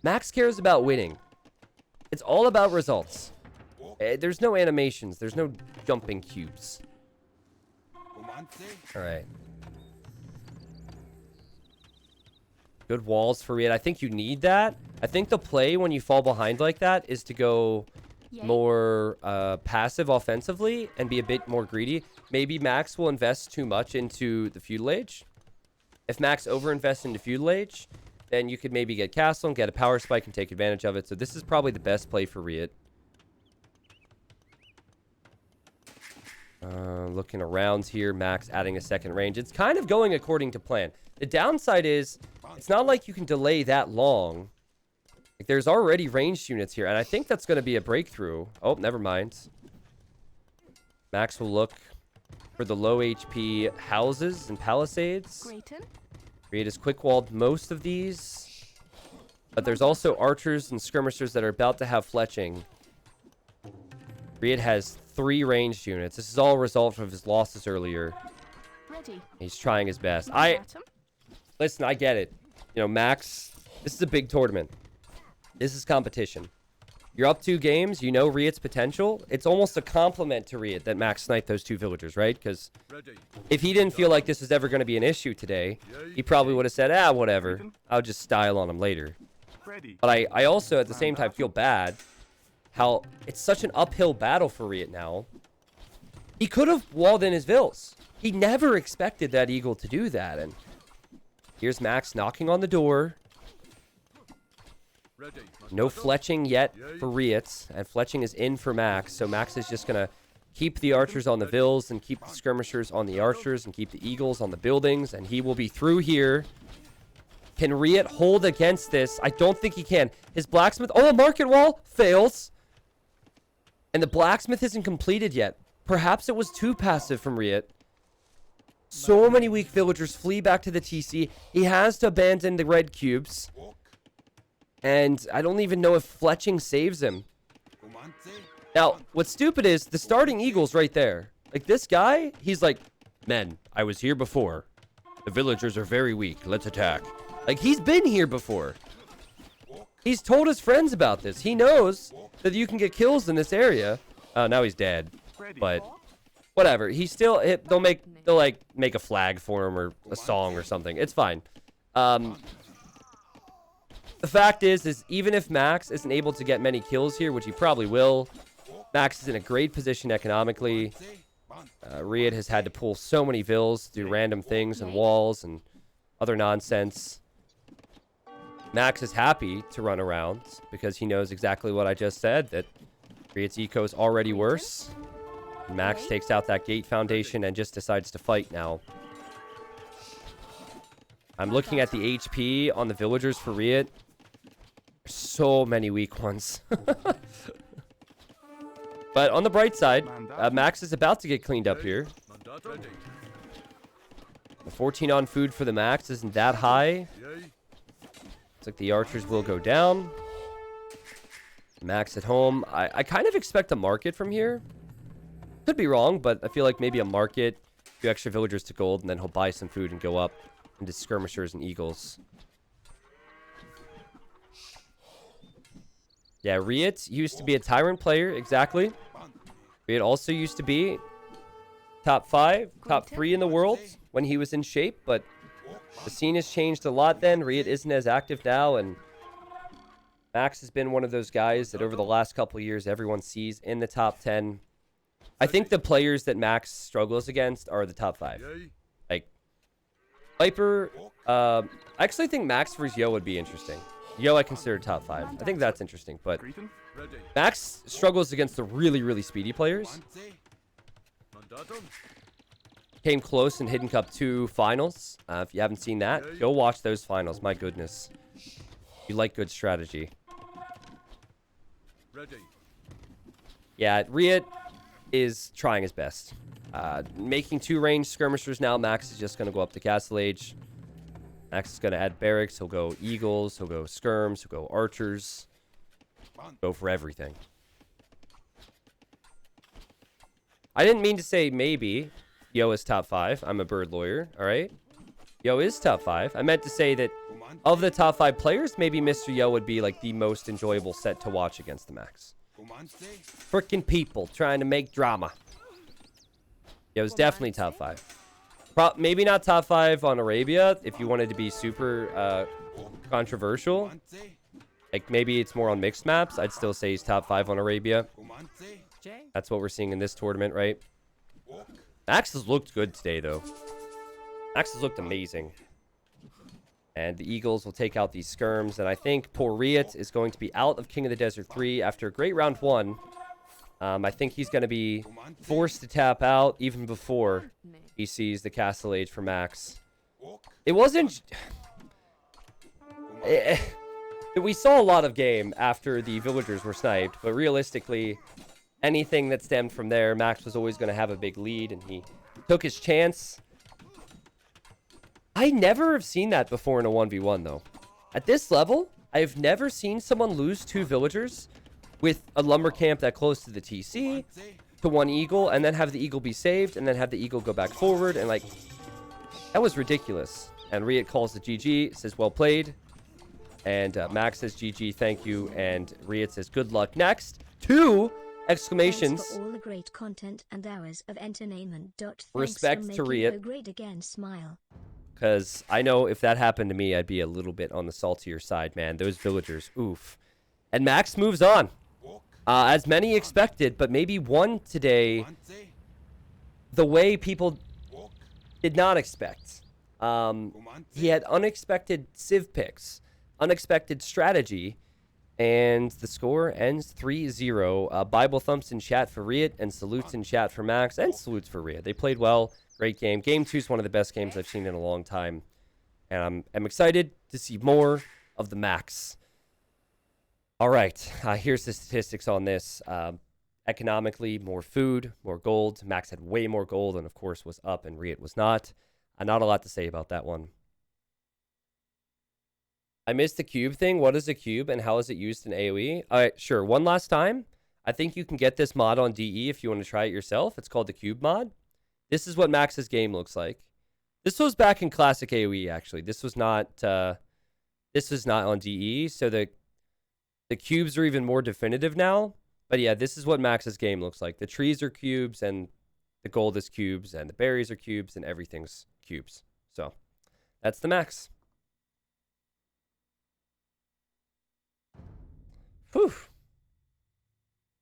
Max cares about winning. It's all about results. There's no animations. There's no jumping cubes. Alright. Good walls for RiuT. I think you need that. I think the play when you fall behind like that is to go more passive offensively and be a bit more greedy. Maybe Max will invest too much into the feudal age. If Max overinvests into Feudal Age, then you could maybe get Castle and get a power spike and take advantage of it. So this is probably the best play for RiuT. Looking around here, Max adding a second range. It's kind of going according to plan. The downside is, it's not like you can delay that long. Like, there's already ranged units here, and I think that's going to be a breakthrough. Oh, never mind. Max will look for the low HP houses and palisades. RiuT has quick-walled most of these. But there's also archers and skirmishers that are about to have fletching. RiuT has 3 ranged units. This is all a result of his losses earlier. He's trying his best. Listen, I get it. You know, Max, this is a big tournament. This is competition. You're up 2 games. You know RiuT's potential. It's almost a compliment to RiuT that Max sniped those 2 villagers, right? Because if he didn't feel like this was ever going to be an issue today, he probably would have said, whatever. I'll just style on him later. But I also, at the same time, feel bad how it's such an uphill battle for RiuT now. He could have walled in his vills. He never expected that eagle to do that. And here's Max knocking on the door. No fletching yet for RiuT, and fletching is in for Max. So Max is just going to keep the archers on the vills and keep the skirmishers on the archers and keep the eagles on the buildings, and he will be through here. Can RiuT hold against this? I don't think he can. His blacksmith... Oh, market wall fails. And the blacksmith isn't completed yet. Perhaps it was too passive from RiuT. So many weak villagers flee back to the TC. He has to abandon the red cubes. And I don't even know if fletching saves him. Now, what's stupid is the starting eagle's right there. Like, this guy, he's like, men, I was here before. The villagers are very weak. Let's attack. Like, he's been here before. He's told his friends about this. He knows that you can get kills in this area. Oh, now he's dead. But whatever. He's still... They'll make a flag for him or a song or something. It's fine. The fact is even if Max isn't able to get many kills here, which he probably will, Max is in a great position economically. RiuT has had to pull so many vills, do random things and walls and other nonsense. Max is happy to run around because he knows exactly what I just said, that RiuT's eco is already worse. And Max takes out that gate foundation and just decides to fight now. I'm looking at the HP on the villagers for RiuT. So many weak ones. But on the bright side, Max is about to get cleaned up here. The 14 on food for the Max isn't that high. Looks like the archers will go down. Max at home. I kind of expect a market from here. Could be wrong, but I feel like maybe a market, a few extra villagers to gold, and then he'll buy some food and go up into skirmishers and eagles. Yeah, RiuT used to be a tyrant player, exactly. RiuT also used to be top 5, top 3 in the world when he was in shape, but the scene has changed a lot then. RiuT isn't as active now, and Max has been one of those guys that over the last couple of years everyone sees in the top 10. I think the players that Max struggles against are the top 5. Like, Viper, I actually think Max versus Yo would be interesting. Yo, I consider top 5. I think that's interesting, but Max struggles against the really, really speedy players. Came close in Hidden Cup 2 finals. If you haven't seen that, go watch those finals. My goodness. You like good strategy. Yeah, RiuT is trying his best. Making 2 ranged skirmishers now. Max is just going to go up to Castle Age. Max is going to add barracks. He'll go eagles. He'll go skirms. He'll go archers. Go for everything. I didn't mean to say maybe Yo is top 5. I'm a bird lawyer, all right? Yo is top 5. I meant to say that of the top 5 players, maybe Mr. Yo would be like the most enjoyable set to watch against the Max. Frickin' people trying to make drama. Yo's definitely top 5. Maybe not top 5 on Arabia if you wanted to be super controversial. Like maybe it's more on mixed maps. I'd still say he's top 5 on Arabia. That's what we're seeing in this tournament, right? Max has looked good today, though. Max has looked amazing. And the Eagles will take out these skirms. And I think poor RiuT is going to be out of King of the Desert 3 after a great round 1. I think he's going to be forced to tap out even before he sees the Castle Age for Max. It wasn't... We saw a lot of game after the villagers were sniped, but realistically, anything that stemmed from there, Max was always going to have a big lead, and he took his chance. I never have seen that before in a 1v1, though. At this level, I have never seen someone lose 2 villagers with a lumber camp that close to the TC to 1 eagle, and then have the eagle be saved, and then have the eagle go back forward, and like, that was ridiculous. And RiuT calls the GG, says well played. And Max says GG, thank you. And RiuT says good luck. Next, 2 exclamations. Thanks for all the great content and hours of entertainment. Respect to RiuT. Great again, smile. Because I know if that happened to me, I'd be a little bit on the saltier side, man. Those villagers, oof. And Max moves on. As many expected, but maybe one today the way people did not expect. He had unexpected civ picks, unexpected strategy, and the score ends 3-0. Bible thumps in chat for RiuT, and salutes in chat for Max, and salutes for RiuT. They played well. Great game. Game 2 is one of the best games I've seen in a long time. And I'm excited to see more of the Max. All right. Here's the statistics on this. Economically, more food, more gold. Max had way more gold and, of course, was up, and RiuT was not. Not a lot to say about that one. I missed the cube thing. What is a cube, and how is it used in AoE? All right, sure. One last time. I think you can get this mod on DE if you want to try it yourself. It's called the cube mod. This is what Max's game looks like. This was back in classic AoE, actually. This was not on DE, so the cubes are even more definitive now. But yeah, this is what Max's game looks like. The trees are cubes, and the gold is cubes, and the berries are cubes, and everything's cubes. So that's the Max. Whew.